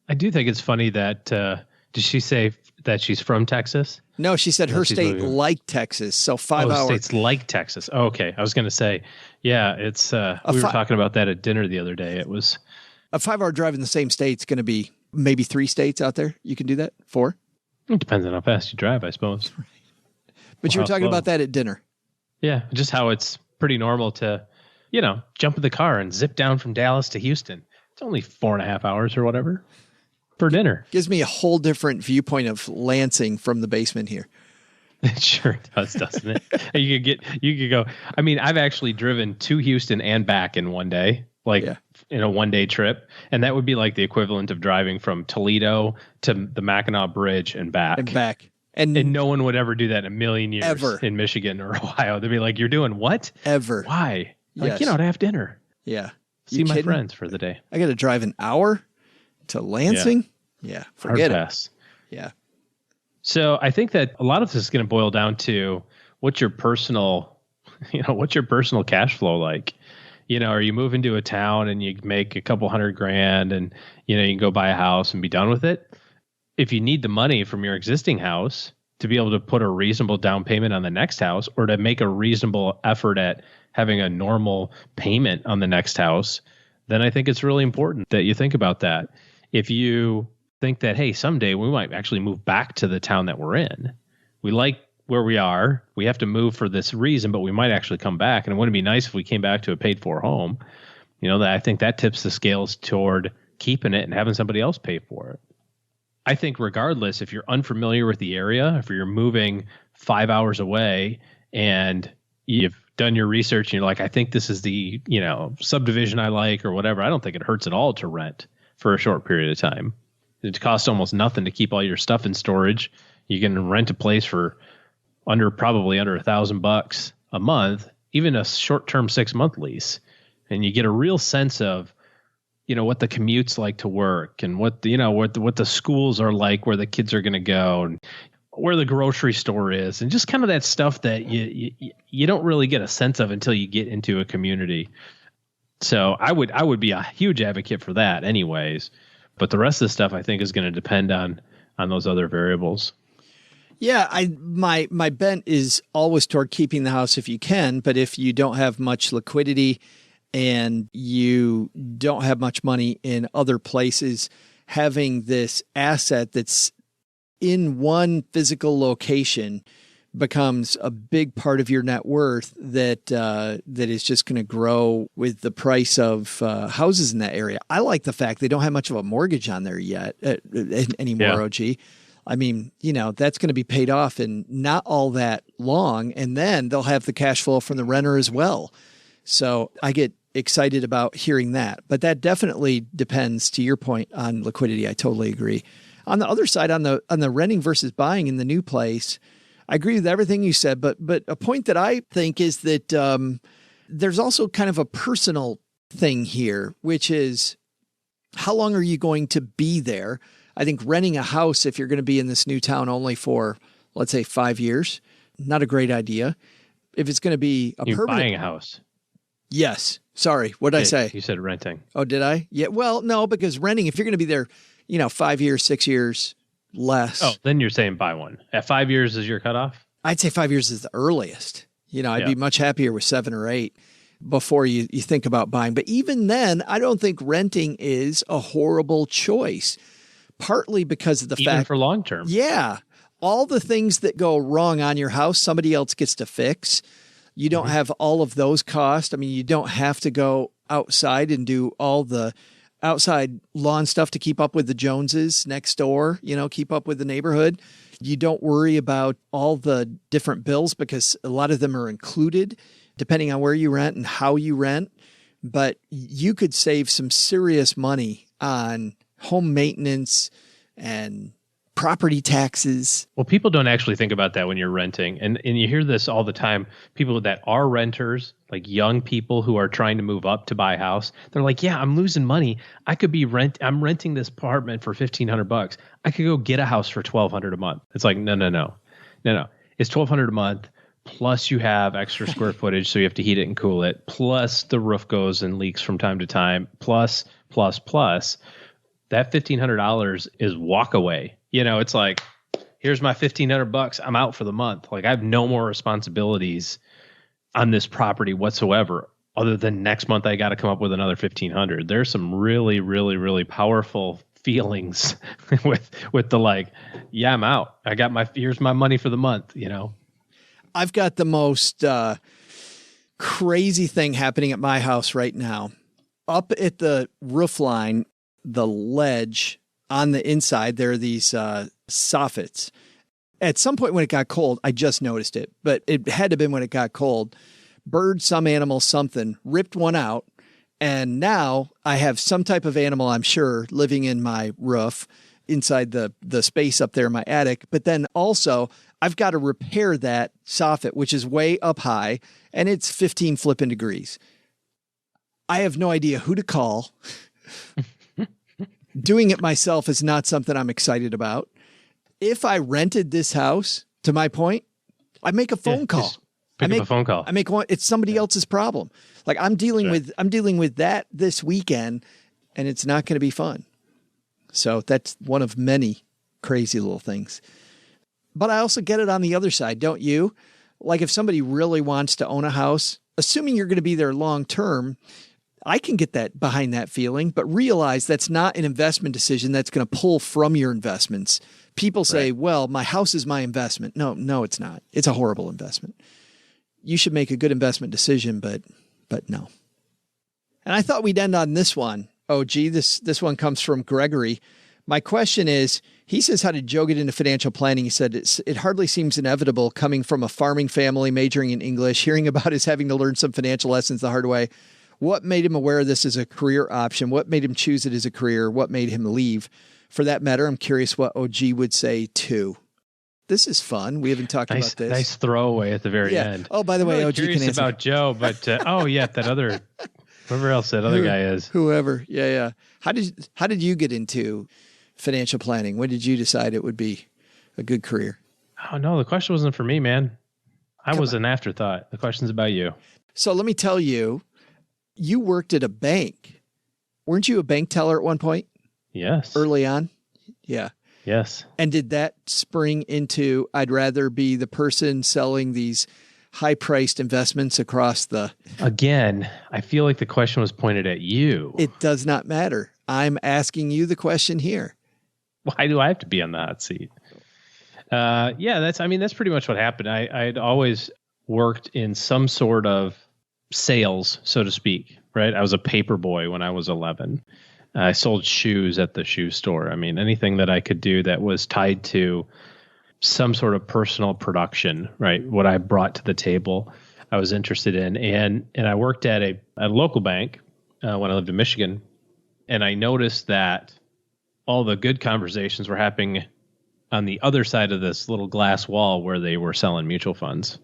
I do think it's funny that, did she say that she's from Texas? No, she said her state like Texas. So 5 hours. States like Texas. Oh, okay. I was going to say, yeah, it's, we were talking about that at dinner the other day. It was a 5 hour drive in the same state's going to be maybe 3 states out there. You can do that? 4? It depends on how fast you drive, I suppose. But you were talking about that at dinner. Yeah. Just how it's pretty normal to, jump in the car and zip down from Dallas to Houston. It's only 4.5 hours or whatever. For dinner. Gives me a whole different viewpoint of Lansing from the basement here. It sure does, doesn't it? You could go. I mean, I've actually driven to Houston and back in one day, in a 1 day trip. And that would be like the equivalent of driving from Toledo to the Mackinac Bridge and back. And no one would ever do that in a million years ever. In Michigan or Ohio. They'd be like, you're doing what? Ever. Why? Yes. Like, to have dinner. Yeah. See my friends for the day. I got to drive an hour to Lansing? Yeah, forget it. Yeah. So I think that a lot of this is going to boil down to what's your personal cash flow like? Are you moving to a town and you make a couple $100,000 and, you can go buy a house and be done with it? If you need the money from your existing house to be able to put a reasonable down payment on the next house, or to make a reasonable effort at having a normal payment on the next house, then I think it's really important that you think about that. If you think that, hey, someday we might actually move back to the town that we're in. We like where we are. We have to move for this reason, but we might actually come back. And it wouldn't be nice if we came back to a paid for home. That I think that tips the scales toward keeping it and having somebody else pay for it. I think regardless, if you're unfamiliar with the area, if you're moving 5 hours away and you've done your research and you're like, I think this is the, subdivision I like or whatever, I don't think it hurts at all to rent for a short period of time. It costs almost nothing to keep all your stuff in storage. You can rent a place for probably under $1,000 a month, even a short-term 6-month lease. And you get a real sense of, what the commute's like to work and what the schools are like, where the kids are going to go and where the grocery store is, and just kind of that stuff that you don't really get a sense of until you get into a community. So I would be a huge advocate for that anyways. But the rest of the stuff I think is going to depend on those other variables. Yeah, my bent is always toward keeping the house if you can, but if you don't have much liquidity and you don't have much money in other places, having this asset that's in one physical location becomes a big part of your net worth that is just going to grow with the price of houses in that area. I like the fact they don't have much of a mortgage on there yet anymore, OG. I mean, that's going to be paid off in not all that long, and then they'll have the cash flow from the renter as well. So I get excited about hearing that. But that definitely depends, to your point, on liquidity. I totally agree. On the other side, on the renting versus buying in the new place, I agree with everything you said, but a point that I think is that there's also kind of a personal thing here, which is how long are you going to be there? I think renting a house, if you're going to be in this new town only for, let's say, 5 years, not a great idea. If it's going to be a You're permanent buying a house. Yes. Sorry. What did I say? You said renting. Oh, did I? Yeah. Well, no, because renting, if you're going to be there, 5 years, 6 years, less. Oh, then you're saying buy one. At 5 years is your cutoff? I'd say 5 years is the earliest. I'd be much happier with 7 or 8 before you think about buying. But even then, I don't think renting is a horrible choice, partly because of the Even fact for long term. Yeah. All the things that go wrong on your house, somebody else gets to fix. You don't have all of those costs. I mean, you don't have to go outside and do all the outside lawn stuff to keep up with the Joneses next door, keep up with the neighborhood. You don't worry about all the different bills because a lot of them are included depending on where you rent and how you rent. But you could save some serious money on home maintenance and property taxes. Well, people don't actually think about that when you're renting. And you hear this all the time. People that are renters, like young people who are trying to move up to buy a house, they're like, yeah, I'm losing money. I could be I'm renting this apartment for $1,500. I could go get a house for $1,200 a month. It's like, no. It's $1,200 a month. Plus you have extra square footage. So you have to heat it and cool it. Plus the roof goes and leaks from time to time. Plus. That $1,500 is walk away. It's like, here's my $1,500. I'm out for the month. Like I have no more responsibilities on this property whatsoever, other than next month I got to come up with another $1,500. There's some really, really, really powerful feelings with the like, yeah, I'm out. Here's my money for the month. I've got the most crazy thing happening at my house right now. Up at the roof line, the ledge on the inside, there are these soffits. At some point when it got cold, I just noticed it, but it had to have been when it got cold. Bird, some animal, something, ripped one out. And now I have some type of animal, I'm sure, living in my roof inside the space up there in my attic. But then also I've got to repair that soffit, which is way up high, and it's 15 flipping degrees. I have no idea who to call. Doing it myself is not something I'm excited about. If I rented this house, to my point, I make a phone call. Pick up a phone call. I make one. It's somebody else's problem. Like I'm dealing with that this weekend, and it's not going to be fun. So that's one of many crazy little things. But I also get it on the other side, don't you? Like if somebody really wants to own a house, assuming you're going to be there long term, I can get that behind that feeling, but realize that's not an investment decision that's going to pull from your investments. People say, well, my house is my investment. No, it's not. It's a horrible investment. You should make a good investment decision, but no. And I thought we'd end on this one. Oh, gee, this one comes from Gregory. My question is, he says, how did Joe get into financial planning? He said, it hardly seems inevitable coming from a farming family, majoring in English, hearing about his having to learn some financial lessons the hard way. What made him aware of this as a career option? What made him choose it as a career? What made him leave? For that matter, I'm curious what OG would say too. This is fun. We haven't talked about this. Nice throwaway at the very end. Oh, by the way, OG curious can answer about Joe, but that other, whoever else that other guy is. Whoever, yeah. How did you get into financial planning? When did you decide it would be a good career? Oh no, the question wasn't for me, man. I was an afterthought. The question's about you. So let me tell you. You worked at a bank. Weren't you a bank teller at one point? Yes. Early on? Yeah. Yes. And did that spring into, I'd rather be the person selling these high-priced investments across the... Again, I feel like the question was pointed at you. It does not matter. I'm asking you the question here. Why do I have to be on the hot seat? That's pretty much what happened. I'd always worked in some sort of sales, so to speak, right? I was a paper boy when I was 11. I sold shoes at the shoe store. I mean, anything that I could do that was tied to some sort of personal production, right? What I brought to the table, I was interested in. And I worked at a local bank when I lived in Michigan. And I noticed that all the good conversations were happening on the other side of this little glass wall where they were selling mutual funds.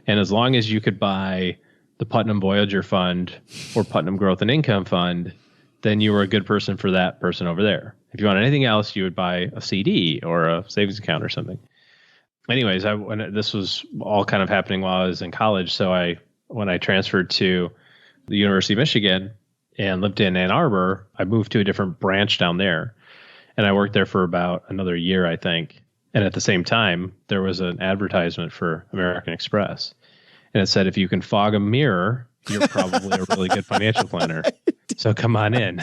And as long as you could buy the Putnam Voyager Fund or Putnam Growth and Income Fund, then you were a good person for that person over there. If you want anything else, you would buy a CD or a savings account or something. Anyways, this was all kind of happening while I was in college. So when I transferred to the University of Michigan and lived in Ann Arbor, I moved to a different branch down there. And I worked there for about another year, I think. And at the same time, there was an advertisement for American Express. And it said, if you can fog a mirror, you're probably a really good financial planner. So come on in.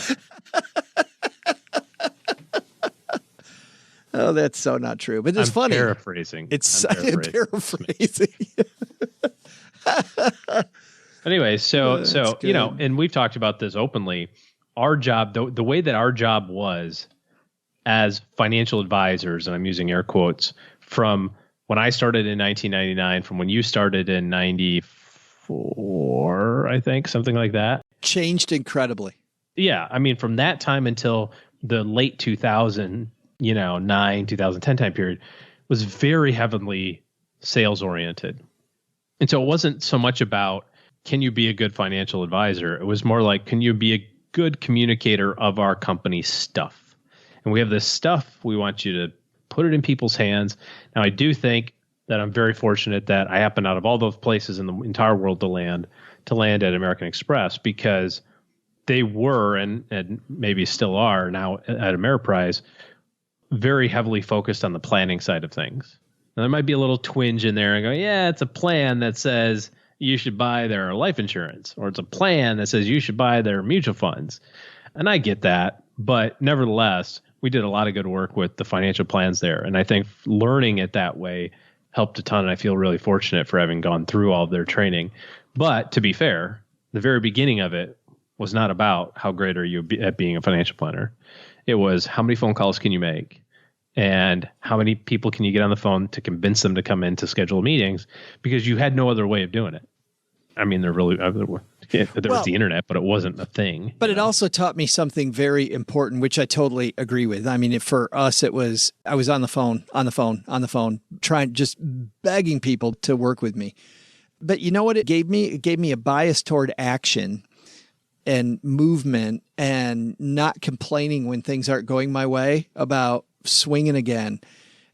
Oh, that's so not true. But it's funny. Paraphrasing. I'm paraphrasing. Anyway, so and we've talked about this openly. Our job, the way that our job was as financial advisors, and I'm using air quotes, from when I started in 1999, from when you started in 94, I think, something like that. Changed incredibly. Yeah. I mean, from that time until the late 2009, 2010 time period was very heavily sales oriented. And so it wasn't so much about, can you be a good financial advisor? It was more like, can you be a good communicator of our company's stuff? And we have this stuff, we want you to put it in people's hands. Now, I do think that I'm very fortunate that I happen out of all those places in the entire world to land at American Express, because they were, and maybe still are now at Ameriprise, very heavily focused on the planning side of things. Now, there might be a little twinge in there and go, yeah, it's a plan that says you should buy their life insurance, or it's a plan that says you should buy their mutual funds. And I get that, but nevertheless, we did a lot of good work with the financial plans there. And I think learning it that way helped a ton. And I feel really fortunate for having gone through all of their training. But to be fair, the very beginning of it was not about how great are you at being a financial planner. It was, how many phone calls can you make? And how many people can you get on the phone to convince them to come in to schedule meetings? Because you had no other way of doing it. I mean, there was the internet, but it wasn't a thing. But it also taught me something very important, which I totally agree with. I mean, for us, I was on the phone, just begging people to work with me. But you know what it gave me? It gave me a bias toward action and movement, and not complaining when things aren't going my way, about swinging again.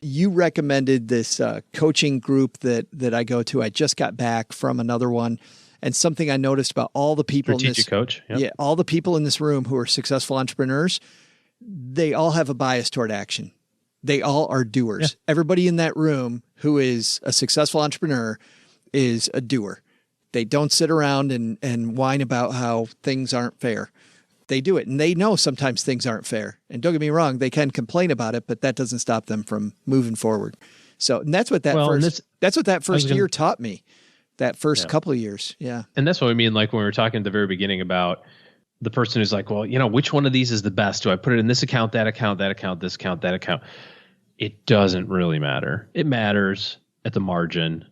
You recommended this coaching group that I go to. I just got back from another one, and something I noticed about all the people Strategic coach. Yep. Yeah, all the people in this room who are successful entrepreneurs, they all have a bias toward action. They all are doers. Yeah. Everybody in that room who is a successful entrepreneur is a doer. They don't sit around and whine about how things aren't fair. They do it, and they know sometimes things aren't fair. And don't get me wrong, they can complain about it, but that doesn't stop them from moving forward. So, and that's what that first year taught me. That first couple of years, yeah. And that's what I mean. Like when we were talking at the very beginning about the person who's like, well, which one of these is the best? Do I put it in this account, that account, that account, this account, that account? It doesn't really matter. It matters at the margin,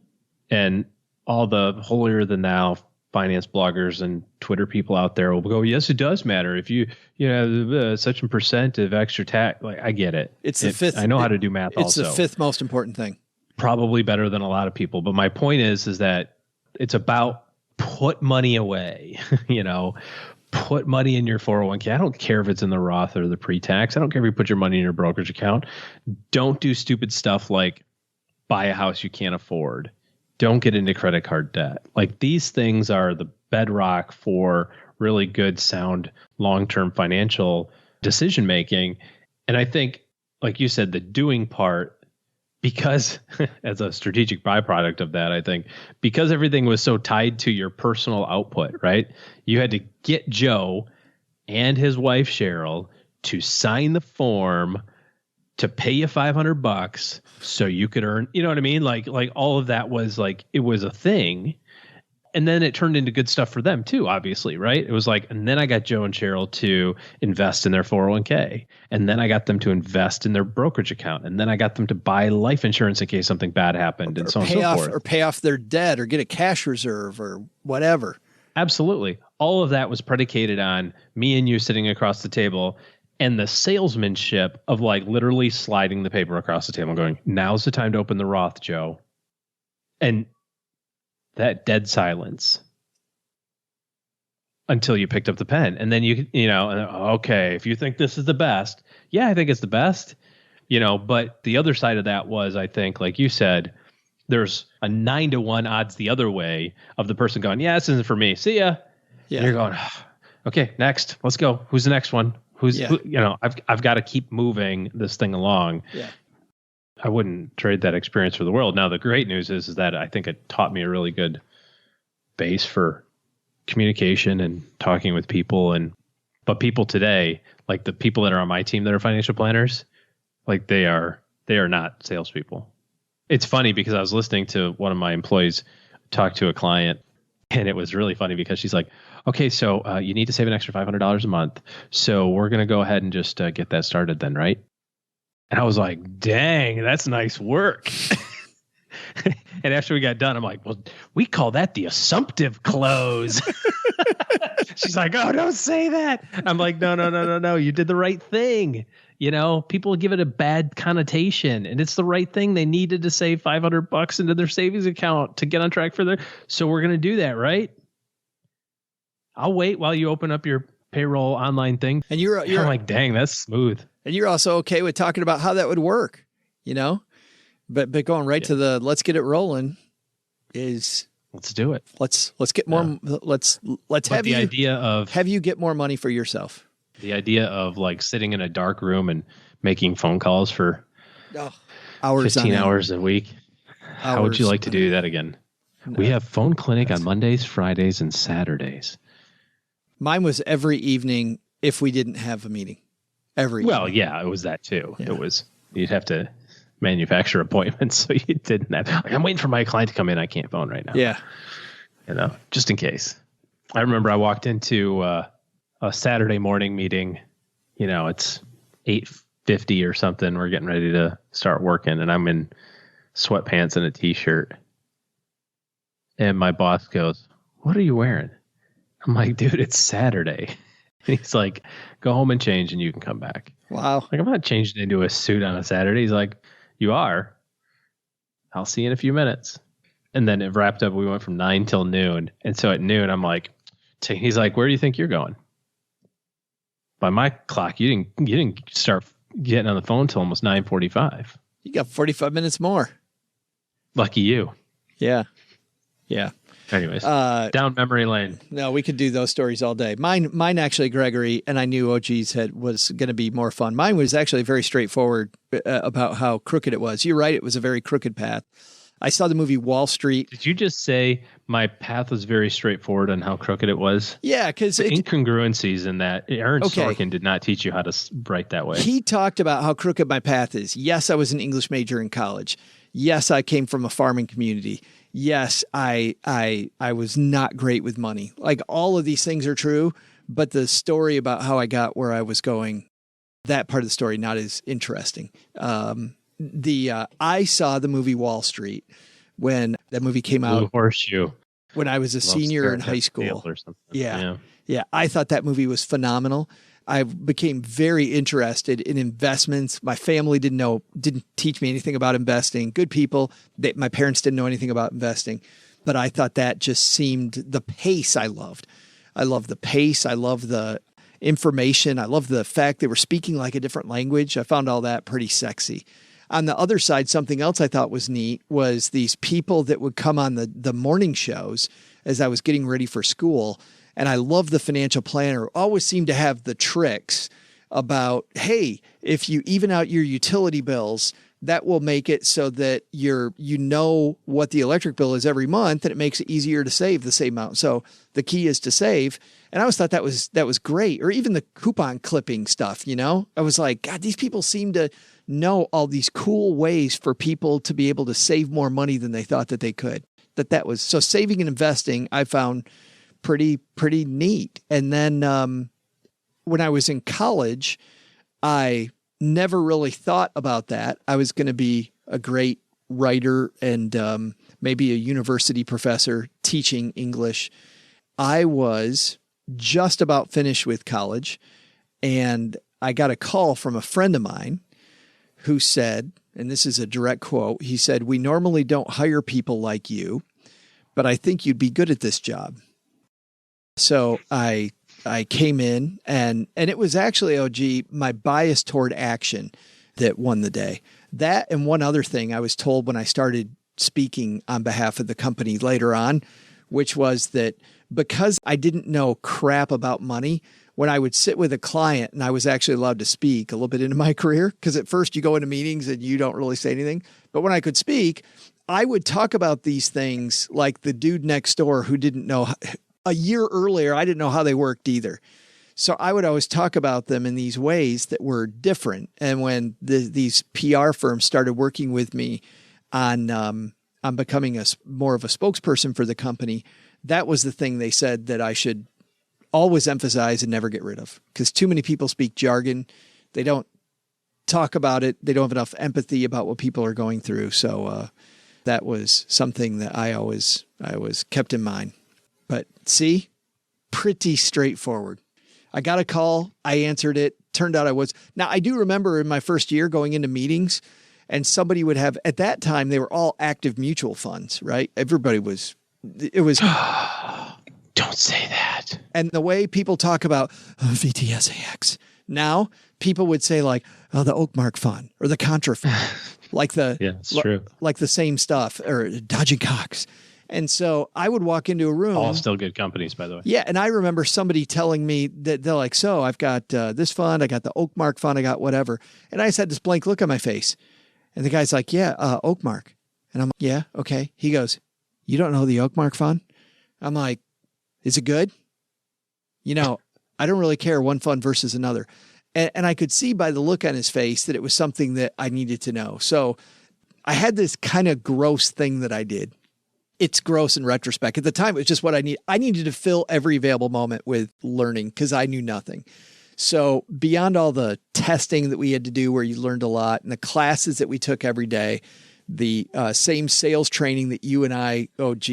and all the holier than thou finance bloggers and Twitter people out there will go, yes, it does matter. If you have such a percent of extra tax, like, I get it. It's the fifth. I know how to do math. It's the fifth most important thing. Probably better than a lot of people. But my point is that it's about put money away, put money in your 401k. I don't care if it's in the Roth or the pre-tax. I don't care if you put your money in your brokerage account. Don't do stupid stuff like buy a house you can't afford. Don't get into credit card debt. Like, these things are the bedrock for really good, sound, long-term financial decision-making. And I think, like you said, the doing part, because as a strategic byproduct of that, I think because everything was so tied to your personal output, right? You had to get Joe and his wife, Cheryl, to sign the form to pay you $500 so you could earn, you know what I mean? Like all of that was like, it was a thing. And then it turned into good stuff for them too, obviously, right? It was like, and then I got Joe and Cheryl to invest in their 401k. And then I got them to invest in their brokerage account. And then I got them to buy life insurance in case something bad happened, and so on and so forth. Or pay off their debt, or get a cash reserve, or whatever. Absolutely. All of that was predicated on me and you sitting across the table and the salesmanship of like literally sliding the paper across the table and going, now's the time to open the Roth, Joe. And that dead silence until you picked up the pen. And then okay, if you think this is the best, yeah, I think it's the best, but the other side of that was, I think, like you said, there's a 9-to-1 odds the other way of the person going, yeah, this isn't for me. See ya. Yeah. And you're going, okay, next, let's go. Who's the next one? I've got to keep moving this thing along. Yeah. I wouldn't trade that experience for the world. Now, the great news is that I think it taught me a really good base for communication and talking with people. But people today, like the people that are on my team that are financial planners, like they are not salespeople. It's funny because I was listening to one of my employees talk to a client, and it was really funny because she's like, okay, so you need to save an extra $500 a month. So we're going to go ahead and just get that started then, right? And I was like, dang, that's nice work. And after we got done, I'm like, well, we call that the assumptive close. She's like, oh, don't say that. I'm like, no. You did the right thing. People give it a bad connotation, and it's the right thing. They needed to save $500 into their savings account to get on track for so we're going to do that, right? I'll wait while you open up your payroll online thing. And you're like, dang, that's smooth. And you're also okay with talking about how that would work, but going right to the let's get it rolling is let's do it. Let's get more. Let's have the idea of have you get more money for yourself. The idea of like sitting in a dark room and making phone calls for hours, 15 hours a week. How would you like to do that again? No. We have phone clinic on Mondays, Fridays, and Saturdays. Mine was every evening if we didn't have a meeting. Well, yeah, it was that too. Yeah. It was, you'd have to manufacture appointments, so you didn't have, like, I'm waiting for my client to come in. I can't phone right now. Yeah. Just in case. I remember I walked into a Saturday morning meeting, it's 8:50 or something. We're getting ready to start working, and I'm in sweatpants and a t-shirt. And my boss goes, what are you wearing? I'm like, dude, it's Saturday. And he's like, go home and change and you can come back. Wow. Like, I'm not changing into a suit on a Saturday. He's like, you are. I'll see you in a few minutes. And then it wrapped up. We went from 9 till noon. And so at noon, I'm like, he's like, where do you think you're going? By my clock, you didn't start getting on the phone till almost 9:45. You got 45 minutes more. Lucky you. Yeah. Anyways, down memory lane. No, we could do those stories all day. Mine actually, Gregory, and I knew OG's was going to be more fun. Mine was actually very straightforward about how crooked it was. You're right. It was a very crooked path. I saw the movie Wall Street. Did you just say my path was very straightforward on how crooked it was? Yeah, because the incongruencies in that. Aaron Sorkin did not teach you how to write that way. He talked about how crooked my path is. Yes, I was an English major in college. Yes, I came from a farming community. Yes, I was not great with money. Like, all of these things are true, but the story about how I got where I was going, that part of the story, not as interesting. I saw the movie Wall Street when that movie came out. Blue Horseshoe. When I was a senior in high school. Or something. Yeah. I thought that movie was phenomenal. I became very interested in investments. My family didn't teach me anything about investing. Good people. My parents didn't know anything about investing, but I thought that just seemed the pace I loved. I loved the pace. I loved the information. I loved the fact they were speaking like a different language. I found all that pretty sexy. On the other side, something else I thought was neat was these people that would come on the morning shows as I was getting ready for school. And I love the financial planner, always seemed to have the tricks about, hey, if you even out your utility bills, that will make it so that you know what the electric bill is every month, and it makes it easier to save the same amount. So the key is to save. And I always thought that was great. Or even the coupon clipping stuff, I was like, God, these people seem to know all these cool ways for people to be able to save more money than they thought that they could. That was so saving and investing, I found pretty neat. And then when I was in college, I never really thought about that. I was going to be a great writer and maybe a university professor teaching English. I was just about finished with college, and I got a call from a friend of mine who said, and this is a direct quote, he said, "We normally don't hire people like you, but I think you'd be good at this job." So I came in and it was actually, OG, my bias toward action that won the day. That and one other thing I was told when I started speaking on behalf of the company later on, which was that because I didn't know crap about money, when I would sit with a client and I was actually allowed to speak a little bit into my career, because at first you go into meetings and you don't really say anything. But when I could speak, I would talk about these things like the dude next door who didn't know. A year earlier, I didn't know how they worked either. So I would always talk about them in these ways that were different. And when these PR firms started working with me on becoming more of a spokesperson for the company, that was the thing they said that I should always emphasize and never get rid of. Because too many people speak jargon. They don't talk about it. They don't have enough empathy about what people are going through. So that was something that I always kept in mind. But see, pretty straightforward. I got a call. I answered it. Turned out I was. Now, I do remember in my first year going into meetings and somebody would have, at that time, they were all active mutual funds, right? Everybody was, it was. Don't say that. And the way people talk about VTSAX, now people would say like, oh, the Oakmark fund or the Contra fund, like Yeah, it's true. Like the same stuff, or Dodge and Cox. And so I would walk into a room. All still good companies, by the way. Yeah. And I remember somebody telling me that they're like, so I've got this fund, I got the Oakmark fund, I got whatever. And I just had this blank look on my face. And the guy's like, yeah, Oakmark. And I'm like, yeah, okay. He goes, you don't know the Oakmark fund? I'm like, is it good? You know, I don't really care one fund versus another. And I could see by the look on his face that it was something that I needed to know. So I had this kind of gross thing that I did. It's gross in retrospect. At the time, it was just what I need. I needed to fill every available moment with learning because I knew nothing. So beyond all the testing that we had to do where you learned a lot and the classes that we took every day, the same sales training that you and I, OG,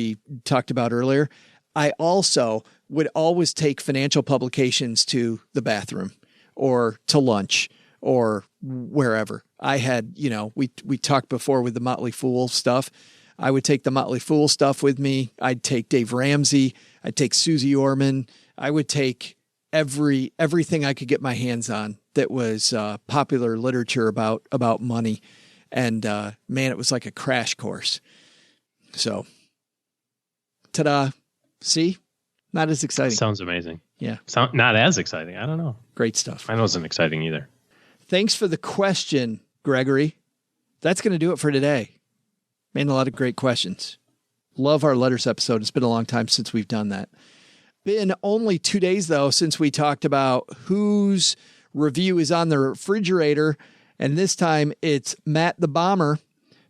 talked about earlier, I also would always take financial publications to the bathroom or to lunch or wherever. I had, you know, we talked before with the Motley Fool stuff. I would take the Motley Fool stuff with me. I'd take Dave Ramsey. I'd take Susie Orman. I would take everything I could get my hands on that was popular literature about money. And man, it was like a crash course. So, ta-da. See? Not as exciting. Sounds amazing. Yeah. Not as exciting. I don't know. Great stuff. Mine wasn't exciting either. Thanks for the question, Gregory. That's going to do it for today. Man, a lot of great questions. Love our letters episode. It's been a long time since we've done that. Been only 2 days, though, since we talked about whose review is on the refrigerator. And this time it's Matt the Bomber.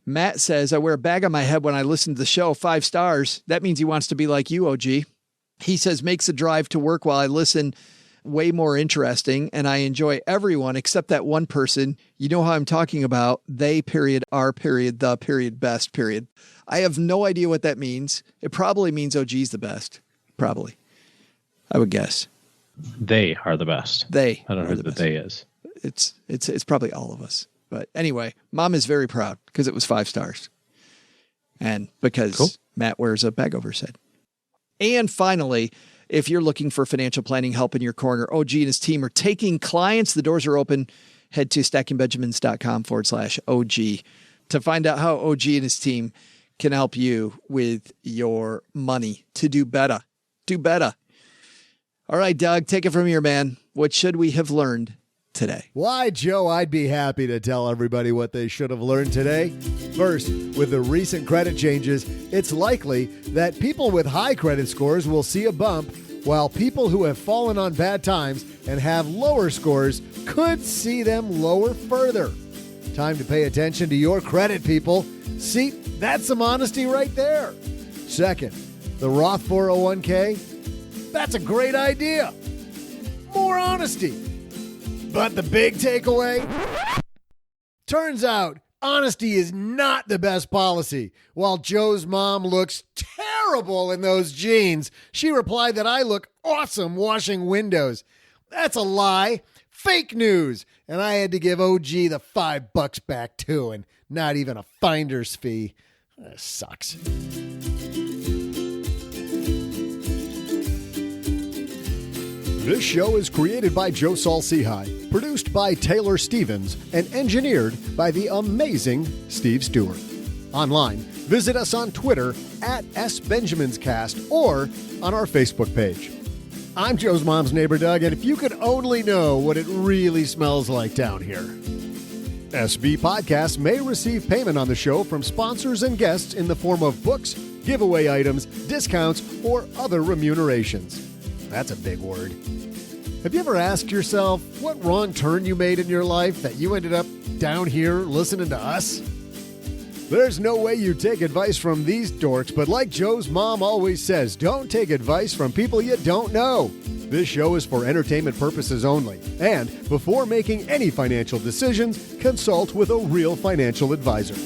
Matt says, I wear a bag on my head when I listen to the show. 5 stars. That means he wants to be like you, OG. He says, makes the drive to work while I listen way more interesting, and I enjoy everyone except that one person. You know how I'm talking about. They, period, are, period, the, period, best, period. I have no idea what that means. It probably means OG's the best. Probably. I would guess. They are the best. They. I don't know who the they is. It's probably all of us. But anyway, Mom is very proud because it was 5 stars. And because Matt wears a bag over his head. And finally, if you're looking for financial planning help in your corner, OG and his team are taking clients. The doors are open. Head to stackingbenjamins.com/OG to find out how OG and his team can help you with your money to do better. Do better. All right, Doug, take it from here, man. What should we have learned today? Why, Joe, I'd be happy to tell everybody what they should have learned today. First, with the recent credit changes, it's likely that people with high credit scores will see a bump, while people who have fallen on bad times and have lower scores could see them lower further. Time to pay attention to your credit, people. See, that's some honesty right there. Second, the Roth 401K, that's a great idea. More honesty. But the big takeaway? Turns out, honesty is not the best policy. While Joe's mom looks terrible in those jeans, she replied that I look awesome washing windows. That's a lie. Fake news. And I had to give OG the $5 back too, and not even a finder's fee. That sucks. This show is created by Joe Saul-Sehy, produced by Taylor Stevens, and engineered by the amazing Steve Stewart. Online, visit us on Twitter at SBenjaminsCast or on our Facebook page. I'm Joe's mom's neighbor, Doug, and if you could only know what it really smells like down here. SB Podcasts may receive payment on the show from sponsors and guests in the form of books, giveaway items, discounts, or other remunerations. That's a big word. Have you ever asked yourself what wrong turn you made in your life that you ended up down here listening to us? There's no way you take advice from these dorks, but like Joe's mom always says, don't take advice from people you don't know. This show is for entertainment purposes only, and before making any financial decisions, consult with a real financial advisor.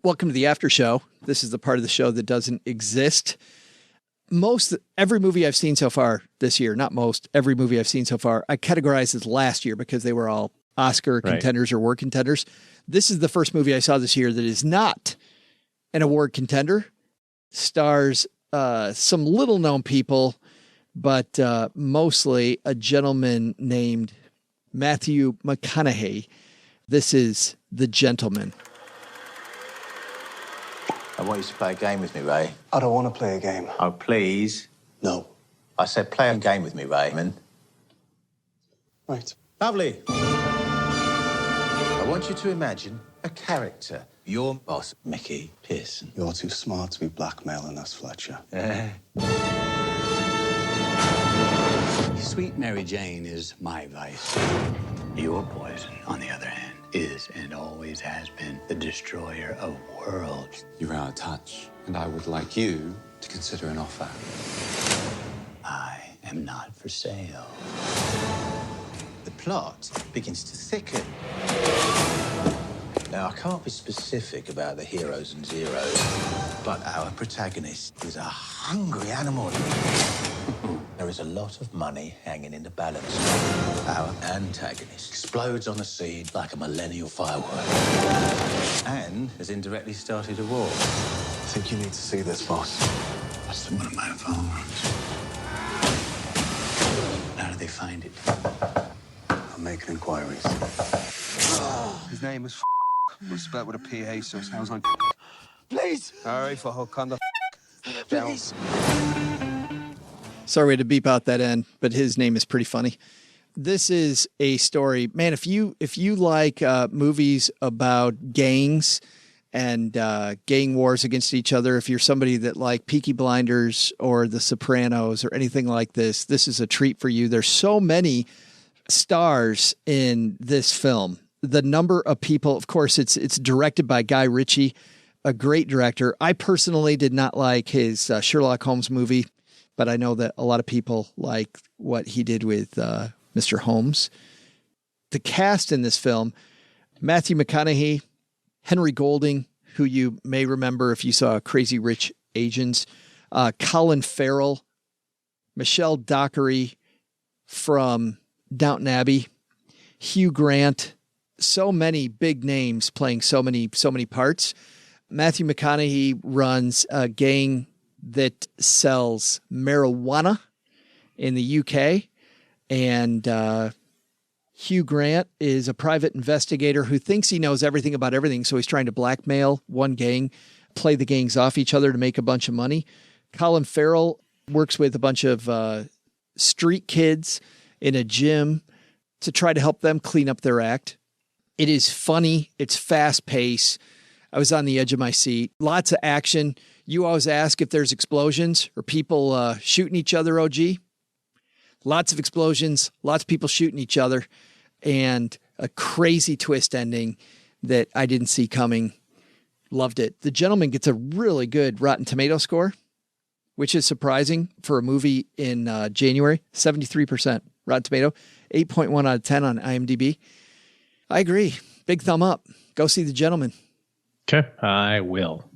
Welcome to the after show. This is the part of the show that doesn't exist. Every movie I've seen so far this year, not most, every movie I've seen so far, I categorize as last year because they were all Oscar contenders or award contenders. This is the first movie I saw this year that is not an award contender. Stars some little known people, but mostly a gentleman named Matthew McConaughey. This is The Gentleman. I want you to play a game with me, Ray. I don't want to play a game. Oh, please. No. I said play a game with me, Raymond. Right. Lovely. I want you to imagine a character. Your boss, Mickey Pearson. You're too smart to be blackmailing us, Fletcher. Sweet Mary Jane is my vice. Your poison, on the other hand, is and always has been the destroyer of worlds. You're out of touch, and I would like you to consider an offer. I am not for sale. The plot begins to thicken. Now, I can't be specific about the heroes and zeros, but our protagonist is a hungry animal. There is a lot of money hanging in the balance. Our antagonist explodes on the scene like a millennial firework and has indirectly started a war. I think you need to see this, boss. What's the one of my firearms? How do they find it? I'm making inquiries. His name is was spelled with a PA, so it sounds like Please! all right for hook on the Please! Sorry to beep out that end, but his name is pretty funny. This is a story, man. If you like movies about gangs and gang wars against each other, if you're somebody that like Peaky Blinders or The Sopranos or anything like this, this is a treat for you. There's so many stars in this film. The number of people, of course, it's directed by Guy Ritchie, a great director. I personally did not like his Sherlock Holmes movie, but I know that a lot of people like what he did with Mr. Holmes. The cast in this film, Matthew McConaughey, Henry Golding, who you may remember if you saw Crazy Rich Asians, Colin Farrell, Michelle Dockery from Downton Abbey, Hugh Grant, so many big names playing so many parts. Matthew McConaughey runs a gang that sells marijuana in the UK, and Hugh Grant is a private investigator who thinks he knows everything about everything, so he's trying to blackmail one gang, play the gangs off each other to make a bunch of money. Colin Farrell works with a bunch of street kids in a gym to try to help them clean up their act. It is funny. It's fast-paced. I was on the edge of my seat. Lots of action. You always ask if there's explosions or people shooting each other, OG. Lots of explosions, lots of people shooting each other, and a crazy twist ending that I didn't see coming. Loved it. The Gentleman gets a really good Rotten Tomato score, which is surprising for a movie in January. 73% Rotten Tomato, 8.1 out of 10 on IMDb. I agree. Big thumb up. Go see The Gentleman. Okay, I will.